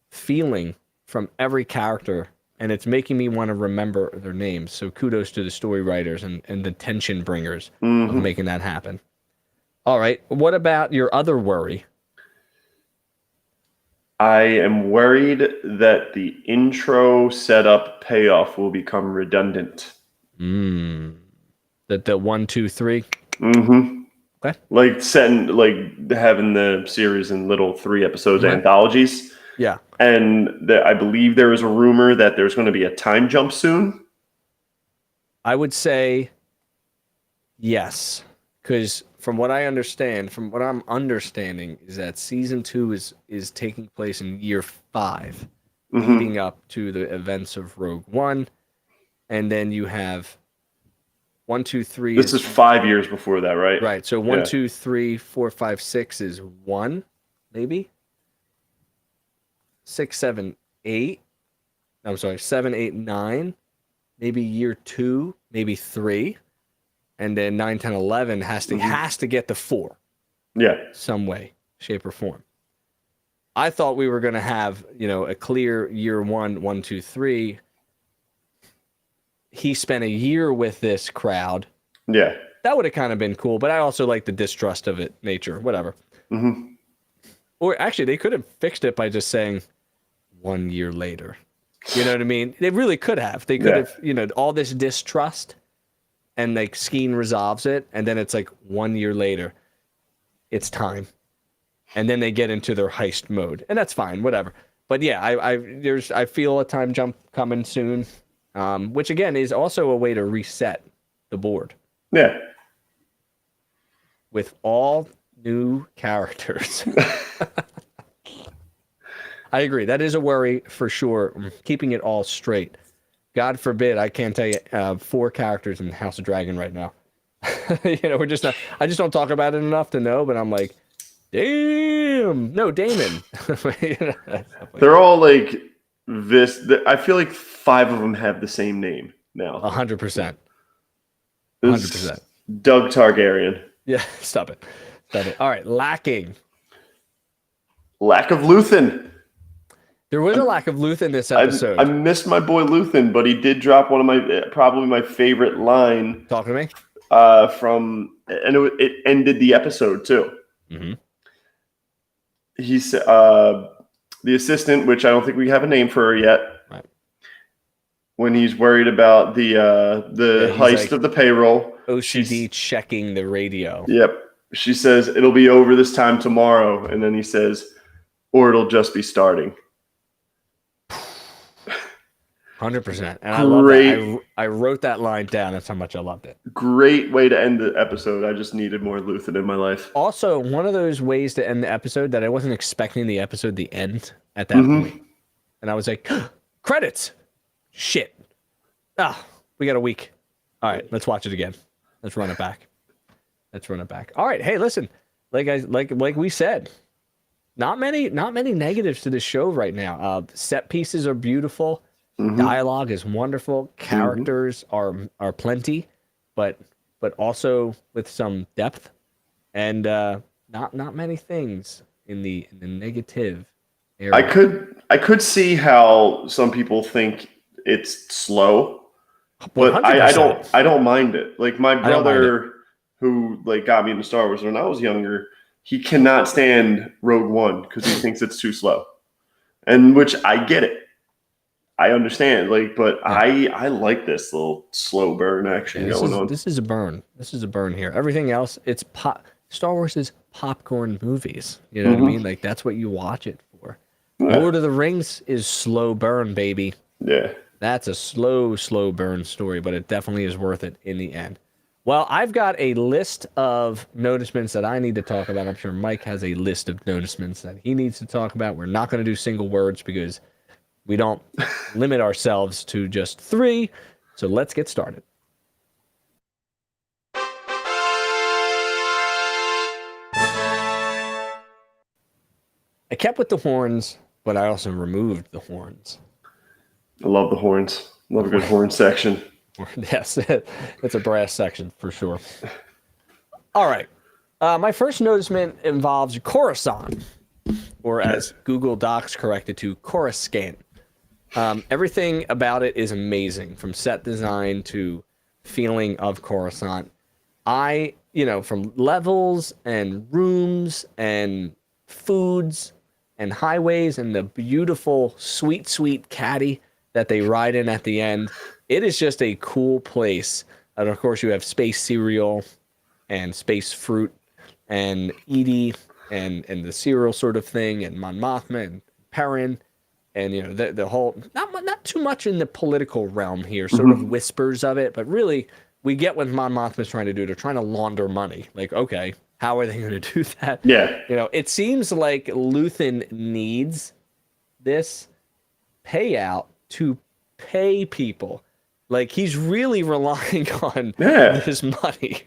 feeling from every character, and it's making me want to remember their names. So kudos to the story writers and the tension bringers of making that happen. All right. What about your other worry? I am worried that the intro setup payoff will become redundant. The 1, 2, 3. Okay. Like having the series in little 3 episodes anthologies. Yeah. And I believe there is a rumor that there's going to be a time jump soon. I would say yes, because from what I'm understanding is that season 2 is taking place in year 5, leading up to the events of Rogue One, and then you have 1, 2, 3. This is 5 years before that, right? Right. So 1, 2, 3, 4, 5, 6 is 1, maybe. 6, 7, 8. I'm sorry, 7, 8, 9. Maybe year 2, maybe 3. And then 9, 10, 11 has to get to 4. Yeah. Some way, shape, or form. I thought we were going to have, a clear year 1, 1, 2, 3. He spent a year with this crowd. Yeah. That would have kind of been cool, but I also like the distrust of it, nature, whatever. Or actually, they could have fixed it by just saying 1 year later. You know what I mean? They really could have. They could have, all this distrust, and like Skeen resolves it, and then it's like 1 year later, it's time. And then they get into their heist mode, and that's fine, whatever. But yeah, I feel a time jump coming soon. Which again is also a way to reset the board. Yeah. With all new characters. I agree. That is a worry for sure. Keeping it all straight. God forbid, I can't tell you 4 characters in House of Dragon right now. We're just not. I just don't talk about it enough to know. But I'm like, damn, no, Damon. They're all like this. I feel like 5 of them have the same name now. 100%. 100%. Doug Targaryen. Yeah, stop it. All right, lacking. Lack of Luthen. There was a lack of Luthen this episode. I missed my boy Luthen, but he did drop one of probably my favorite line. Talk to me. It ended the episode too. Mm-hmm. He's the assistant, which I don't think we have a name for her yet. Right. When he's worried about the heist like of the payroll, OCD checking the radio. Yep. She says it'll be over this time tomorrow, and then he says, "Or it'll just be starting." 100%. And I love that. I wrote that line down. That's how much I loved it. Great way to end the episode. I just needed more Luthen in my life. Also, one of those ways to end the episode that I wasn't expecting the episode to end at that point. And I was like, credits. Shit. We got a week. All right, let's watch it again. Let's run it back. All right, hey, listen. Like we said, not many negatives to this show right now. Set pieces are beautiful. Dialogue is wonderful. Characters are plenty, but also with some depth, and not many things in the negative area. I could see how some people think it's slow, but I don't mind it. Like my brother, who like got me into Star Wars when I was younger, he cannot stand Rogue One because he thinks it's too slow, and which I get it. I understand, but I like this little slow burn action going on. This is a burn. This is a burn here. Everything else, it's Star Wars is popcorn movies. You know what I mean? Like that's what you watch it for. Yeah. Lord of the Rings is slow burn, baby. Yeah. That's a slow burn story, but it definitely is worth it in the end. Well, I've got a list of notisements that I need to talk about. I'm sure Mike has a list of notisements that he needs to talk about. We're not going to do single words because we don't limit ourselves to just 3, so let's get started. I kept with the horns, but I also removed the horns. I love the horns. Love a good horn section. Yes, it's a brass section for sure. All right. My first noticement involves Coruscant, or as Google Docs corrected to Coruscant. Everything about it is amazing, from set design to feeling of Coruscant. From levels and rooms and foods and highways and the beautiful, sweet caddy that they ride in at the end. It is just a cool place. And of course, you have space cereal and space fruit and Edie and the cereal sort of thing, and Mon Mothma and Perrin. And the whole not too much in the political realm here, sort of whispers of it, but really we get what Mon Mothma's trying to do. They're trying to launder money. Like, okay, how are they going to do that? Yeah, it seems like Luthen needs this payout to pay people. Like he's really relying on this money,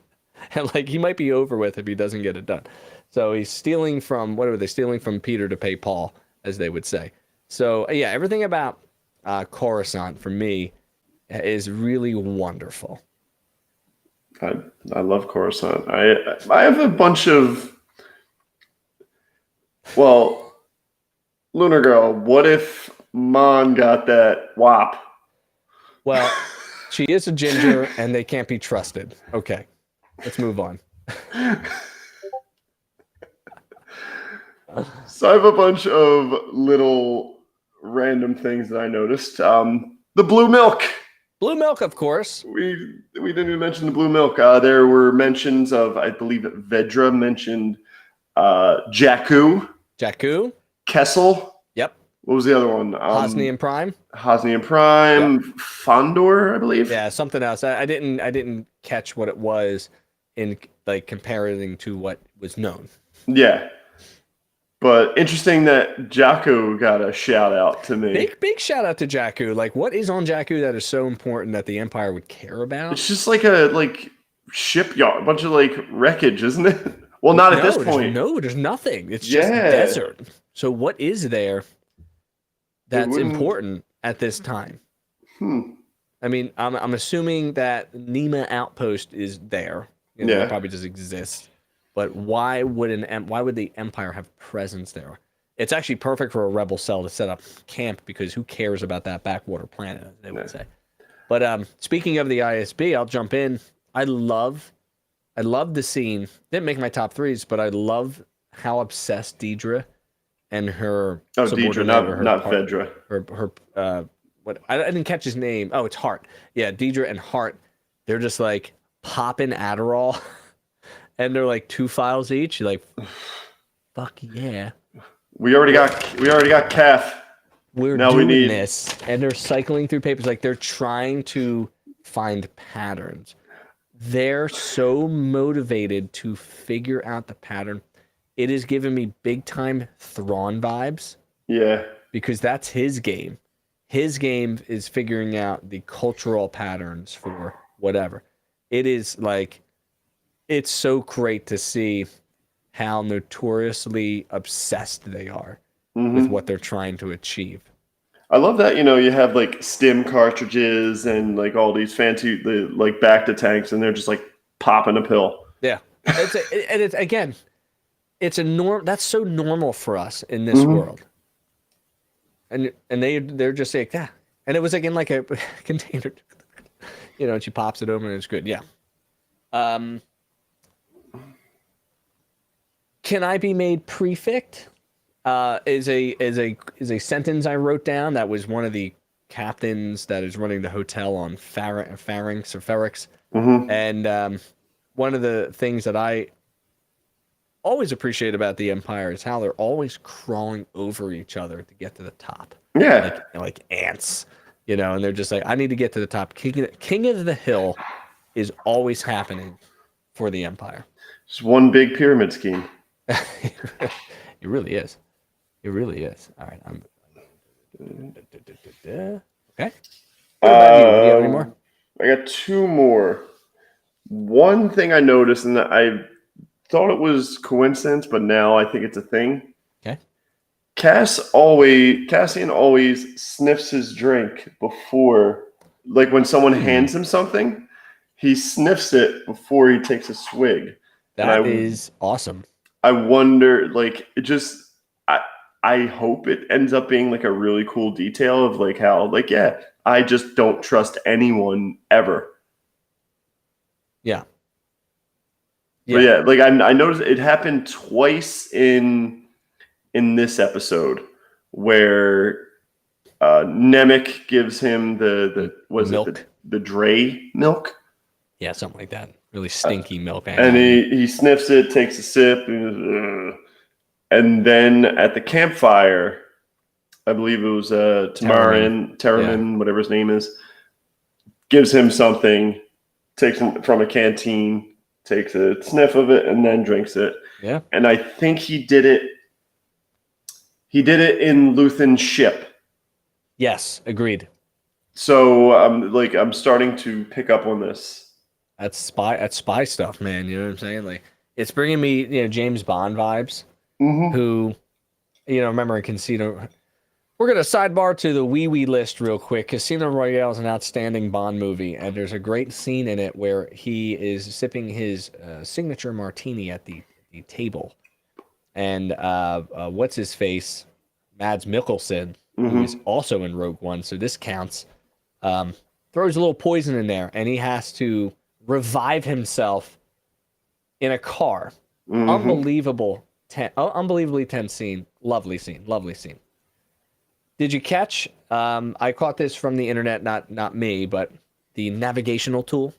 and like he might be over with if he doesn't get it done. So he's stealing from stealing from Peter to pay Paul, as they would say. So, yeah, everything about Coruscant, for me, is really wonderful. I love Coruscant. I have a bunch of... Well, Lunar Girl, what if Mon got that wop? Well, she is a ginger, and they can't be trusted. Okay, let's move on. So I have a bunch of little random things that I noticed. The blue milk. Blue milk, of course. We didn't even mention the blue milk. There were mentions of, I believe, Vedra mentioned Jakku. Kessel. Yep. What was the other one? Hosnian Prime. Yep. Fondor, I believe. Yeah, something else. I didn't catch what it was in like comparing to what was known. Yeah. But interesting that Jakku got a shout out to me. Big shout out to Jakku. Like, what is on Jakku that is so important that the Empire would care about? It's just like a shipyard, a bunch of wreckage, isn't it? Well, not at this point. There's nothing. It's just desert. So what is there that's important at this time? I mean, I'm assuming that Nema Outpost is there. It probably just exists. But why would the Empire have presence there? It's actually perfect for a rebel cell to set up camp because who cares about that backwater planet, they would say. But speaking of the ISB, I'll jump in. I love the scene. Didn't make my top threes, but I love how obsessed Deidre and her Deidre, not Vedra. Her what I didn't catch his name. Oh, it's Hart. Yeah, Deidre and Hart. They're just like popping Adderall, and they're like 2 files each. You're like, fuck yeah. We already got Calf. We need this, and they're cycling through papers like they're trying to find patterns. They're so motivated to figure out the pattern. It has given me big time Thrawn vibes. Yeah, because that's his game. His game is figuring out the cultural patterns for whatever. It is like, it's so great to see how notoriously obsessed they are with what they're trying to achieve. I love that, you have like stim cartridges and like all these fancy like back to tanks, and they're just like popping a pill. Yeah. It's a norm. That's so normal for us in this world. And they're just like, yeah. And it was like in like a container, and she pops it open and it's good. Yeah. Can I be made prefect? Is a sentence I wrote down that was one of the captains that is running the hotel on Ferrix. And one of the things that I always appreciate about the Empire is how they're always crawling over each other to get to the top. Yeah, like ants, and they're just like, I need to get to the top. King of the Hill is always happening for the Empire. It's one big pyramid scheme. It really is. It really is. All right. Okay. What about you? Do you have any more? I got 2 more. One thing I noticed, and I thought it was coincidence, but now I think it's a thing. Okay. Cassian always sniffs his drink before, like when someone hands him something, he sniffs it before he takes a swig. That is awesome. I wonder, I hope it ends up being like a really cool detail of like how, I just don't trust anyone ever. Yeah. Yeah. But I noticed it happened twice in this episode where Nemec gives him the milk, the Dre milk. Yeah, something like that. Really stinky milk. And he sniffs it, takes a sip, and then at the campfire, I believe it was Terramin, whatever his name is, gives him something, takes him from a canteen, takes a sniff of it, and then drinks it. Yeah. And I think he did it in Luthen's ship. Yes, agreed. So I'm starting to pick up on this. That's spy stuff, man. You know what I'm saying? Like, it's bringing me, James Bond vibes. Who, remember in Casino. We're gonna sidebar to the wee list real quick. Casino Royale is an outstanding Bond movie, and there's a great scene in it where he is sipping his signature martini at the table, and what's his face, Mads Mikkelsen, who is also in Rogue One, so this counts. Throws a little poison in there, and he has to revive himself in a car. Unbelievably tense scene. Lovely scene. Did you catch? I caught this from the internet, not me, but the navigational tool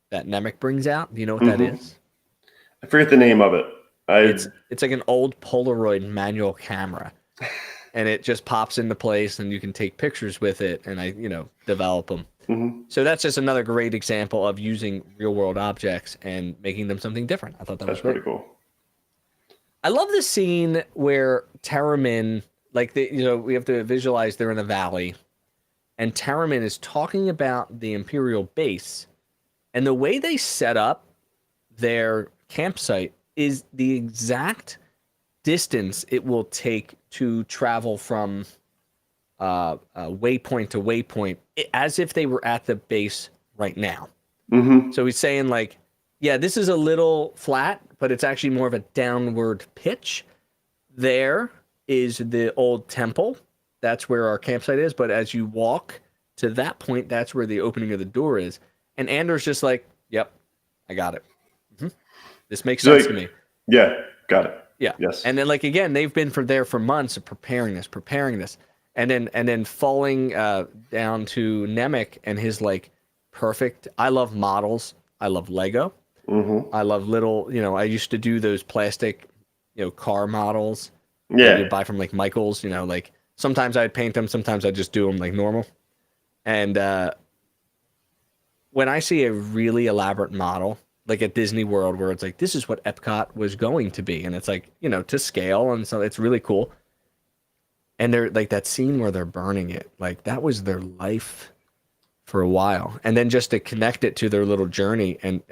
that Nemec brings out. Do you know what that is? I forget the name of it. It's like an old Polaroid manual camera, and it just pops into place, and you can take pictures with it, and I develop them. So that's just another great example of using real world objects and making them something different. I thought that's pretty cool. I love the scene where Terramin, like we have to visualize they're in a valley, and Terramin is talking about the Imperial base, and the way they set up their campsite is the exact distance it will take to travel from waypoint to waypoint, as if they were at the base right now. Mm-hmm. So he's saying like, yeah, this is a little flat, but it's actually more of a downward pitch. There is the old temple. That's where our campsite is. But as you walk to that point, that's where the opening of the door is. And Andor's just like, yep, I got it. Mm-hmm. This makes sense to me. Yeah, got it. Yeah. Yes. And then like again, they've been there for months of preparing this. And then falling down to Nemec and his like perfect. I love models. I love Lego. Mm-hmm. I love little, I used to do those plastic, car models. Yeah. That you buy from like Michael's, like sometimes I'd paint them, sometimes I'd just do them like normal. And when I see a really elaborate model, like at Disney World, where it's like, this is what Epcot was going to be. And it's like, to scale. And so it's really cool. And they're like that scene where they're burning it, like that was their life for a while. And then just to connect it to their little journey, and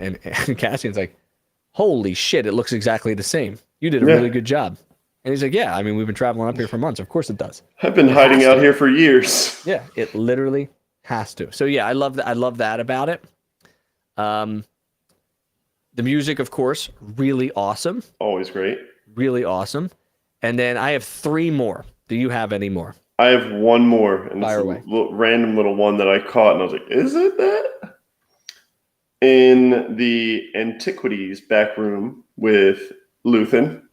Cassian's like, holy shit, it looks exactly the same. You did a really good job. And he's like, yeah, I mean, we've been traveling up here for months. Of course it does. I've been hiding out here for years. Yeah, it literally has to. So yeah, I love that. I love that about it. The music, of course, really awesome. Always great. Really awesome. And then I have 3 more. Do you have any more? I have one more, and Fire it's away. a random little one that I caught, and I was like, is it that? In the Antiquities back room with Luthen.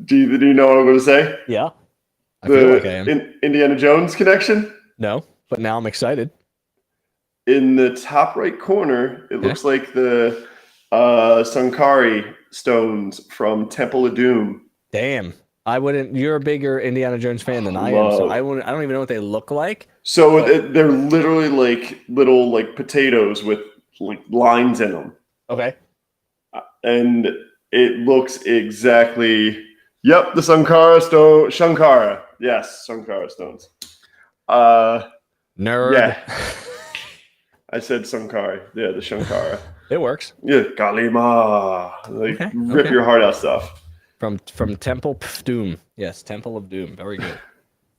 Do you know what I'm going to say? Yeah. I feel like I am. Indiana Jones connection? No, but now I'm excited. In the top right corner, it looks like the Sankari stones from Temple of Doom. Damn. I wouldn't. You're a bigger Indiana Jones fan than I am, so I don't even know what they look like. So they're literally like little like potatoes with like lines in them. Okay. And it looks exactly. Yep, the Sankara stone. Shankara. Yes, Sankara stones. Nerd. Yeah. I said Sankara. Yeah, the Shankara. It works. Yeah, Kalima. Like rip your heart out stuff. From Temple of Doom. Yes, Temple of Doom. Very good.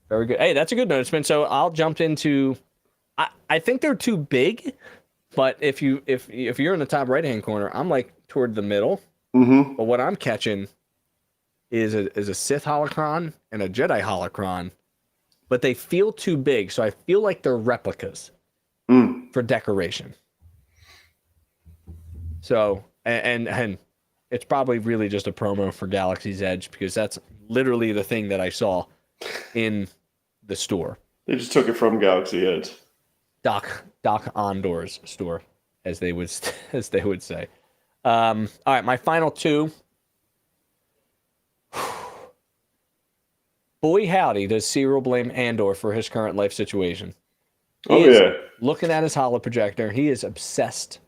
Very good. Hey, that's a good noticeement. So I'll jump into. I think they're too big, but if you're in the top right hand corner, I'm like toward the middle. Mm-hmm. But what I'm catching is a Sith holocron and a Jedi holocron, but they feel too big, so I feel like they're replicas for decoration. So and it's probably really just a promo for Galaxy's Edge, because that's literally the thing that I saw in the store. They just took it from Galaxy Edge. Doc Andor's store, as they would say. All right, my final 2. Boy howdy, does Cyril blame Andor for his current life situation. He is looking at his holoprojector. He is obsessed.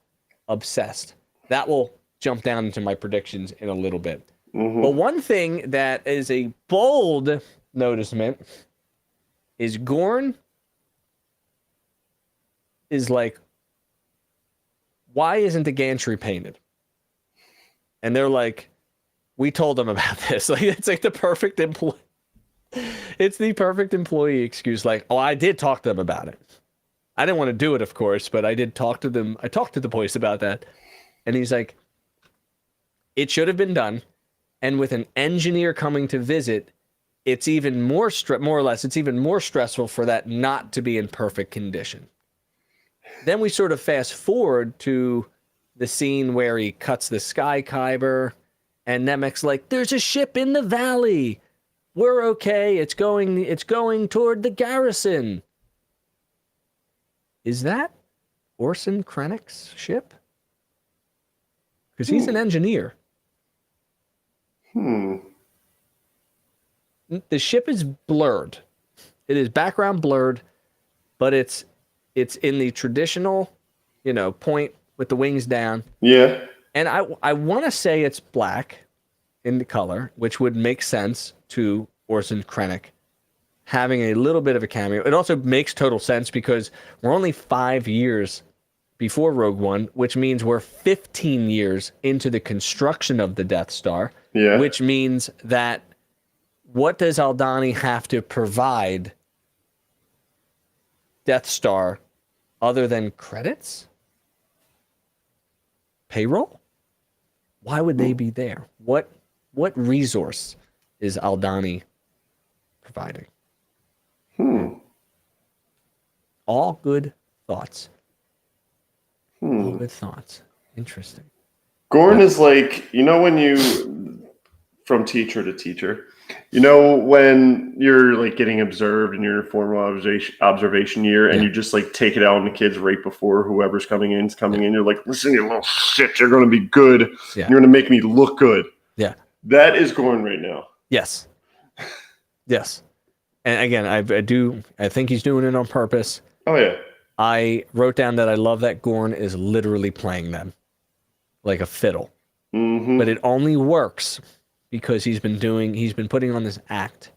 That will jump down into my predictions in a little bit. Mm-hmm. But one thing that is a bold noticement is Gorn is like, why isn't the gantry painted? And they're like, we told them about this. Like, it's like the perfect employee. It's the perfect employee excuse. Like, oh, I did talk to them about it. I didn't want to do it, of course, but I did talk to them. I talked to the boys about that. And he's like, it should have been done. And with an engineer coming to visit, it's even more it's even more stressful for that not to be in perfect condition. Then we sort of fast forward to the scene where he cuts the sky kyber, and Nemec's like, there's a ship in the valley. We're okay. It's going toward the garrison. Is that Orson Krennic's ship? Because he's an engineer. The ship is blurred. It is background blurred, but it's in the traditional, point with the wings down. Yeah. And I want to say it's black, in color, which would make sense to Orson Krennic having a little bit of a cameo. It also makes total sense because we're only 5 years before Rogue One, which means we're 15 years into the construction of the Death Star, which means that what does Aldhani have to provide Death Star other than credits? Payroll? Why would they be there? What resource is Aldhani providing? All good thoughts. All good thoughts. Interesting. Gorn is like, when you, from teacher to teacher, when you're like getting observed in your formal observation year and you just like take it out on the kids right before whoever's coming in, you're like, listen, you little shit, you're going to be good. You're going to make me look good. Yeah. That is Gorn right now. Yes. Yes. And again, I think he's doing it on purpose. Oh, yeah. I wrote down that I love that Gorn is literally playing them like a fiddle. Mm-hmm. But it only works because he's been putting on this act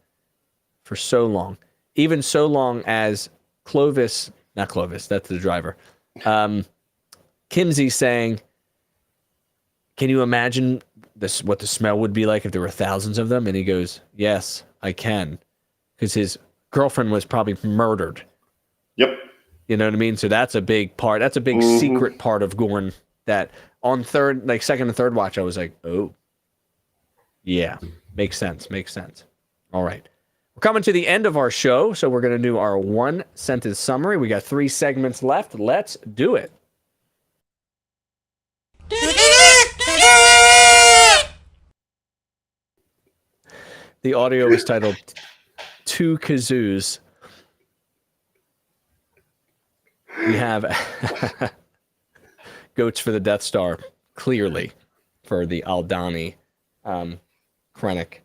for so long. Even so long as not Clovis, that's the driver. Kimsey saying, can you imagine what the smell would be like if there were thousands of them? And he goes, yes, I can. Because his girlfriend was probably murdered. Yep. You know what I mean? So that's a big part. That's a big secret part of Gorn that on second and third watch, I was like, oh, yeah, makes sense. All right. We're coming to the end of our show, so we're going to do our 1-sentence summary. We got 3 segments left. Let's do it. The audio is titled Two Kazoos. We have goats for the Death Star, clearly, for the Aldhani Krennic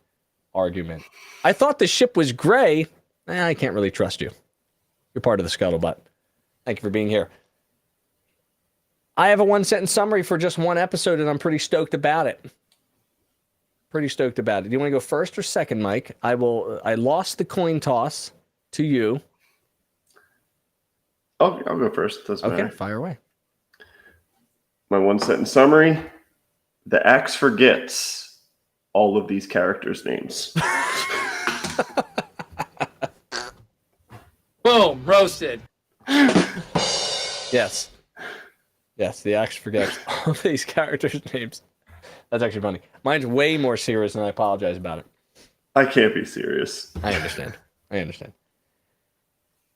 argument. I thought the ship was gray. I can't really trust you. You're part of the scuttlebutt. Thank you for being here. I have a 1-sentence summary for just one episode, and I'm pretty stoked about it. Do you want to go first or second, Mike? I lost the coin toss to you. I'll go first. Doesn't matter. Okay, fire away. My 1-sentence summary. The axe forgets all of these characters' names. Boom, roasted. Yes, the axe forgets all these characters' names. That's actually funny. Mine's way more serious, and I apologize about it. I can't be serious. I understand.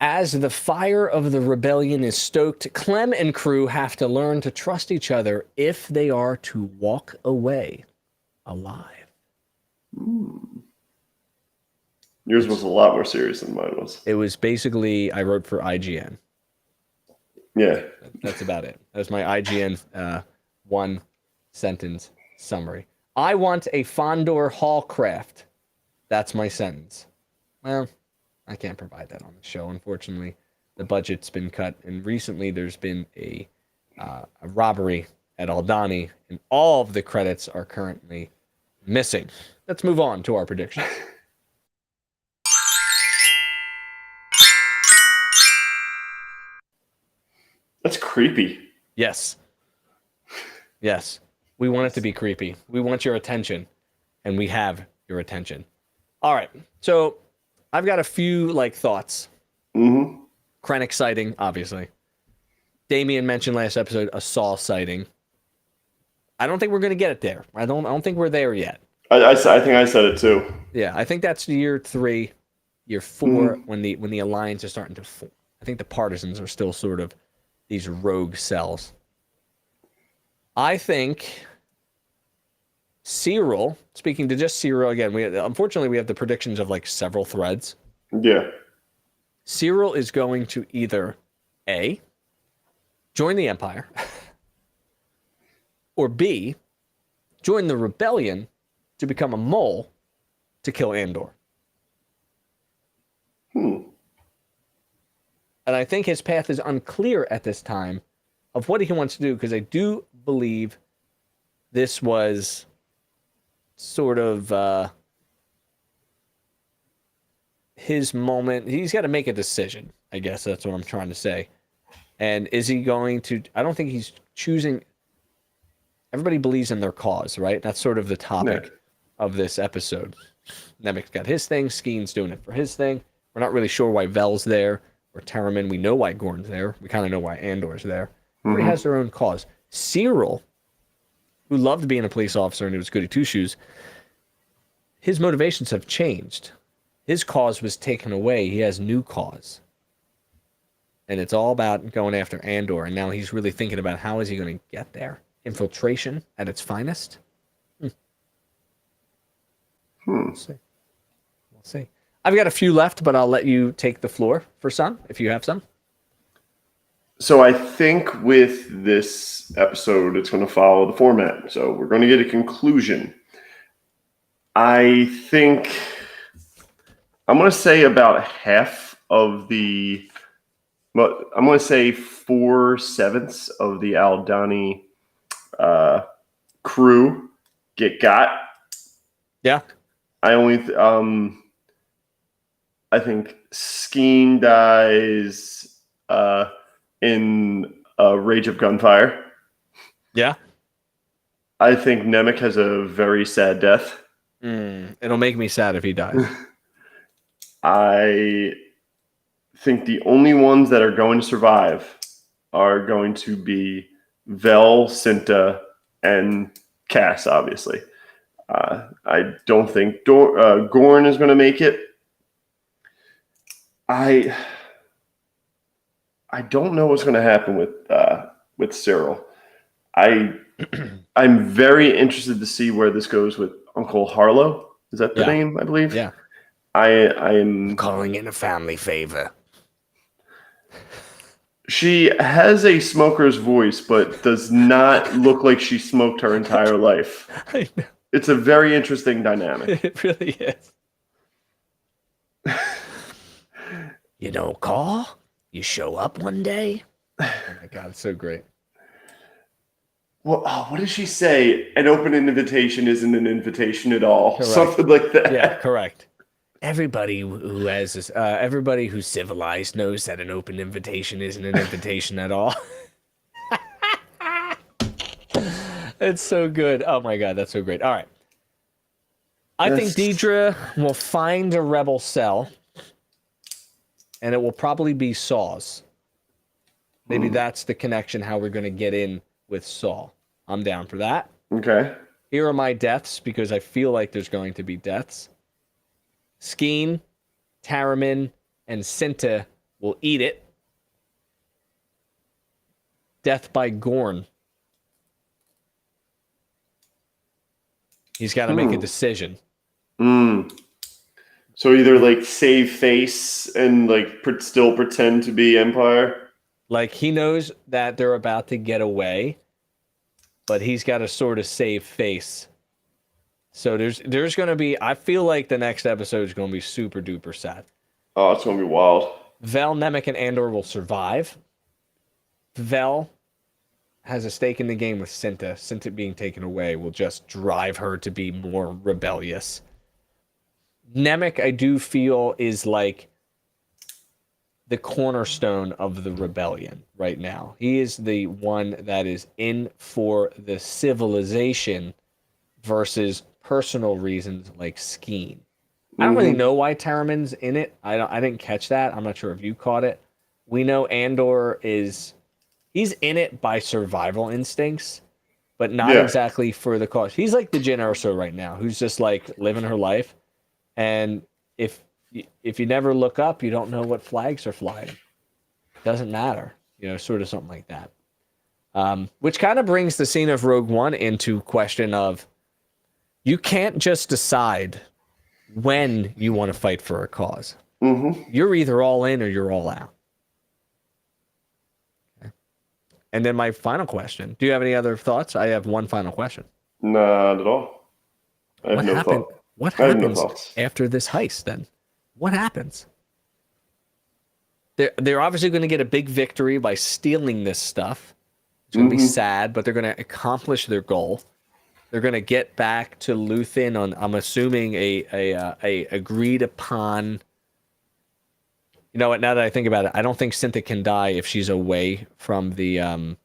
As the fire of the rebellion is stoked, Clem and crew have to learn to trust each other if they are to walk away alive. Yours was a lot more serious than mine was. It was basically, I wrote for IGN. Yeah. That's about it. That was my IGN 1-sentence summary. I want a Fondor Hallcraft. That's my sentence. Well, I can't provide that on the show, unfortunately. The budget's been cut, and recently there's been a robbery at Aldhani, and all of the credits are currently missing. Let's move on to our predictions. That's creepy. Yes. We want it to be creepy. We want your attention, and we have your attention. All right, so I've got a few thoughts. Mm-hmm. Krennic sighting, obviously. Damien mentioned last episode a Saul sighting. I don't think we're going to get it there. I don't think we're there yet. I think I said it too. Yeah, I think that's year 3, year 4 when the alliance is starting to form. I think the partisans are still sort of these rogue cells. I think Cyril, speaking to just Cyril again, unfortunately we have the predictions of several threads. Yeah. Cyril is going to either A, join the Empire, or B, join the rebellion to become a mole to kill Andor. And I think his path is unclear at this time of what he wants to do, because I do believe this was sort of his moment. He's got to make a decision. I guess that's what I'm trying to say. And is he going to? I don't think he's choosing. Everybody believes in their cause, right? That's sort of the topic of this episode. Nemec's got his thing. Skeen's doing it for his thing. We're not really sure why Vel's there or Taramyn. We know why Gorn's there. We kind of know why Andor's there. Everybody has their own cause. Cyril, who loved being a police officer and he was goody two-shoes, his motivations have changed. His cause was taken away. He has new cause. And it's all about going after Andor. And now he's really thinking about how is he going to get there. Infiltration at its finest. We'll see. We'll see. I've got a few left, but I'll let you take the floor for some, if you have some. So I think with this episode, it's going to follow the format. So we're going to get a conclusion. I think I'm going to say about half of the, well, I'm going to say 4/7 of the Aldhani crew get got. Yeah. I think Skeen dies in a rage of gunfire. Yeah. I think Nemec has a very sad death. It'll make me sad if he dies. I think the only ones that are going to survive are going to be Vel, Cinta, and Cass, obviously. I don't think Gorn is going to make it. I don't know what's going to happen with Cyril. I'm very interested to see where this goes with Uncle Harlow. Is that the name, I believe? Yeah. I'm calling in a family favor. She has a smoker's voice, but does not look like she smoked her entire life. I know. It's a very interesting dynamic. It really is. You don't call, you show up one day. Oh my God, it's so great. Well, what does she say? An open invitation isn't an invitation at all. Correct. Something like that. Yeah, correct. Everybody who has this, everybody who's civilized knows that an open invitation isn't an invitation at all. It's so good. Oh my God, that's so great. All right. I think Deidre will find a rebel cell, and it will probably be Saw's. Maybe that's the connection, how we're going to get in with Saw. I'm down for that. Okay. Here are my deaths, because I feel like there's going to be deaths. Skeen, Taramyn, and Cinta will eat it. Death by Gorn. He's got to make a decision. So either like save face and like still pretend to be Empire. Like he knows that they're about to get away, but he's got to sort of save face. So there's going to be, I feel like the next episode is going to be super duper sad. Oh, it's going to be wild. Vel, Nemec, and Andor will survive. Vel has a stake in the game with Cinta. Cinta being taken away will just drive her to be more rebellious. Nemec, I do feel, is like the cornerstone of the rebellion right now. He is the one that is in for the civilization versus personal reasons like Skeen. I don't really know why Taramyn's in it. I didn't catch that. I'm not sure if you caught it. We know Andor he's in it by survival instincts, but not exactly for the cause. He's like the Jyn Erso right now, who's just like living her life. And if you never look up, you don't know what flags are flying. Doesn't matter, sort of something like that. Which kind of brings the scene of Rogue One into question of, you can't just decide when you want to fight for a cause. You're either all in or you're all out. Okay. And then my final question. Do you have any other thoughts? I have one final question. Not at all. I have no thought. What happens after this heist then? What happens? They're obviously going to get a big victory by stealing this stuff. It's going to be sad, but they're going to accomplish their goal. they're going to get back to Luthen on, I'm assuming, a agreed upon. You know what? Now that I think about it, I don't think Cynthia can die if she's away from the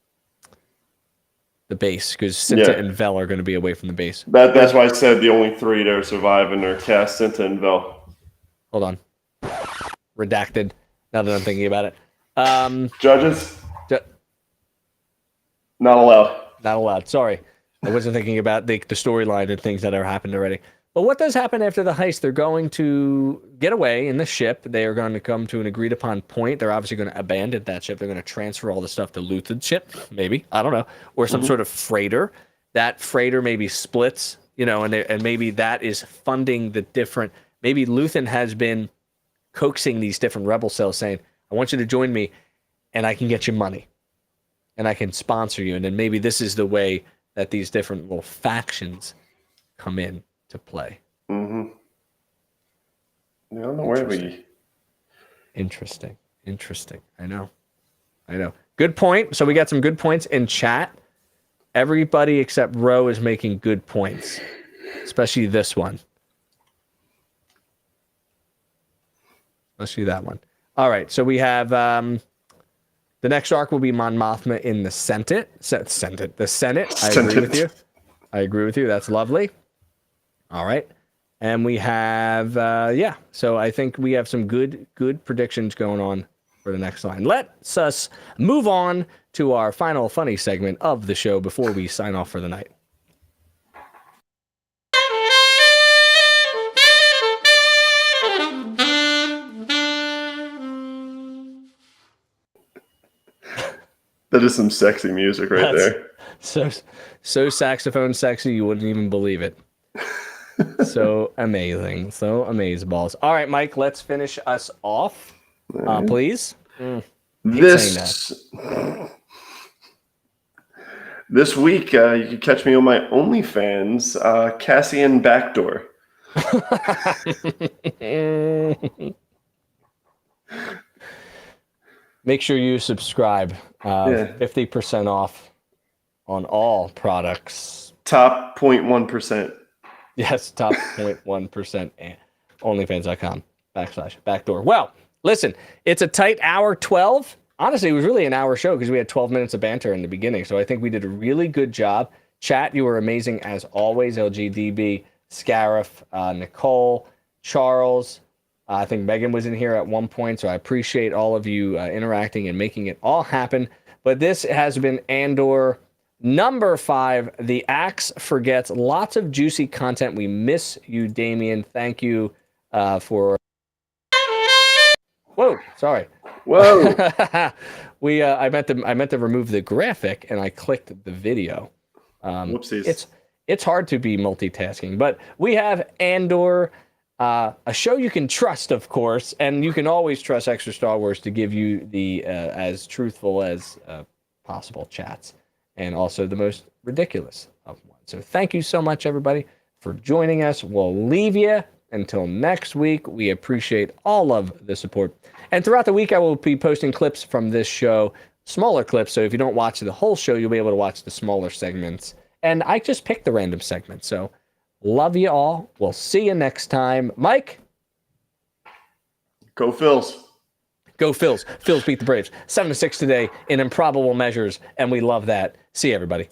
base, because Cynthia and Vel are going to be away from the base. That's why I said the only 3 that are surviving are Cass, Cynthia, and Vel. Hold on. Redacted. Now that I'm thinking about it. Judges? Not allowed. Not allowed. Sorry. I wasn't thinking about the storyline and things that have happened already. But what does happen after the heist? They're going to get away in the ship. They are going to come to an agreed upon point. They're obviously going to abandon that ship. They're going to transfer all the stuff to Luthen's ship, maybe. I don't know. Or some sort of freighter. That freighter maybe splits, and maybe that is funding the different. Maybe Luthen has been coaxing these different rebel cells saying, I want you to join me and I can get you money and I can sponsor you. And then maybe this is the way that these different little factions come in to play. Mm-hmm. I don't know where we. Interesting. I know. Good point. So we got some good points in chat. Everybody except Ro is making good points, especially this one. Especially that one. All right. So we have the next arc will be Mon Mothma in the Senate. The Senate. I agree with you. That's lovely. All right. And we have, so I think we have some good predictions going on for the next line. Let's us move on to our final funny segment of the show before we sign off for the night. That is some sexy music there. So saxophone sexy, you wouldn't even believe it. So amazing. So amazeballs. All right, Mike, let's finish us off, please. This week, you can catch me on my OnlyFans, Cassian Backdoor. Make sure you subscribe. 50% off on all products. Top 0.1%. Yes, top 0.1%. OnlyFans.com/backdoor. Well, listen, it's a tight hour 12. Honestly, it was really an hour show because we had 12 minutes of banter in the beginning. So I think we did a really good job. Chat, you were amazing as always. LGDB, Scariff, Nicole, Charles. I think Megan was in here at one point. So I appreciate all of you interacting and making it all happen. But this has been Andor number 5. The Axe Forgets. Lots of juicy content. We miss you, Damien. Thank you for. Whoa, sorry. Whoa. I meant to remove the graphic and I clicked the video. Whoopsies. It's hard to be multitasking, but we have Andor, a show you can trust, of course, and you can always trust Extra Star Wars to give you the as truthful as possible chats, and also the most ridiculous of one. So thank you so much, everybody, for joining us. We'll leave you until next week. We appreciate all of the support. And throughout the week, I will be posting clips from this show, smaller clips. So if you don't watch the whole show, you'll be able to watch the smaller segments. And I just picked the random segments. So love you all. We'll see you next time. Mike? Go Phils. Go Phils. Phils beat the Braves. 7-6 today in improbable measures. And we love that. See you, everybody.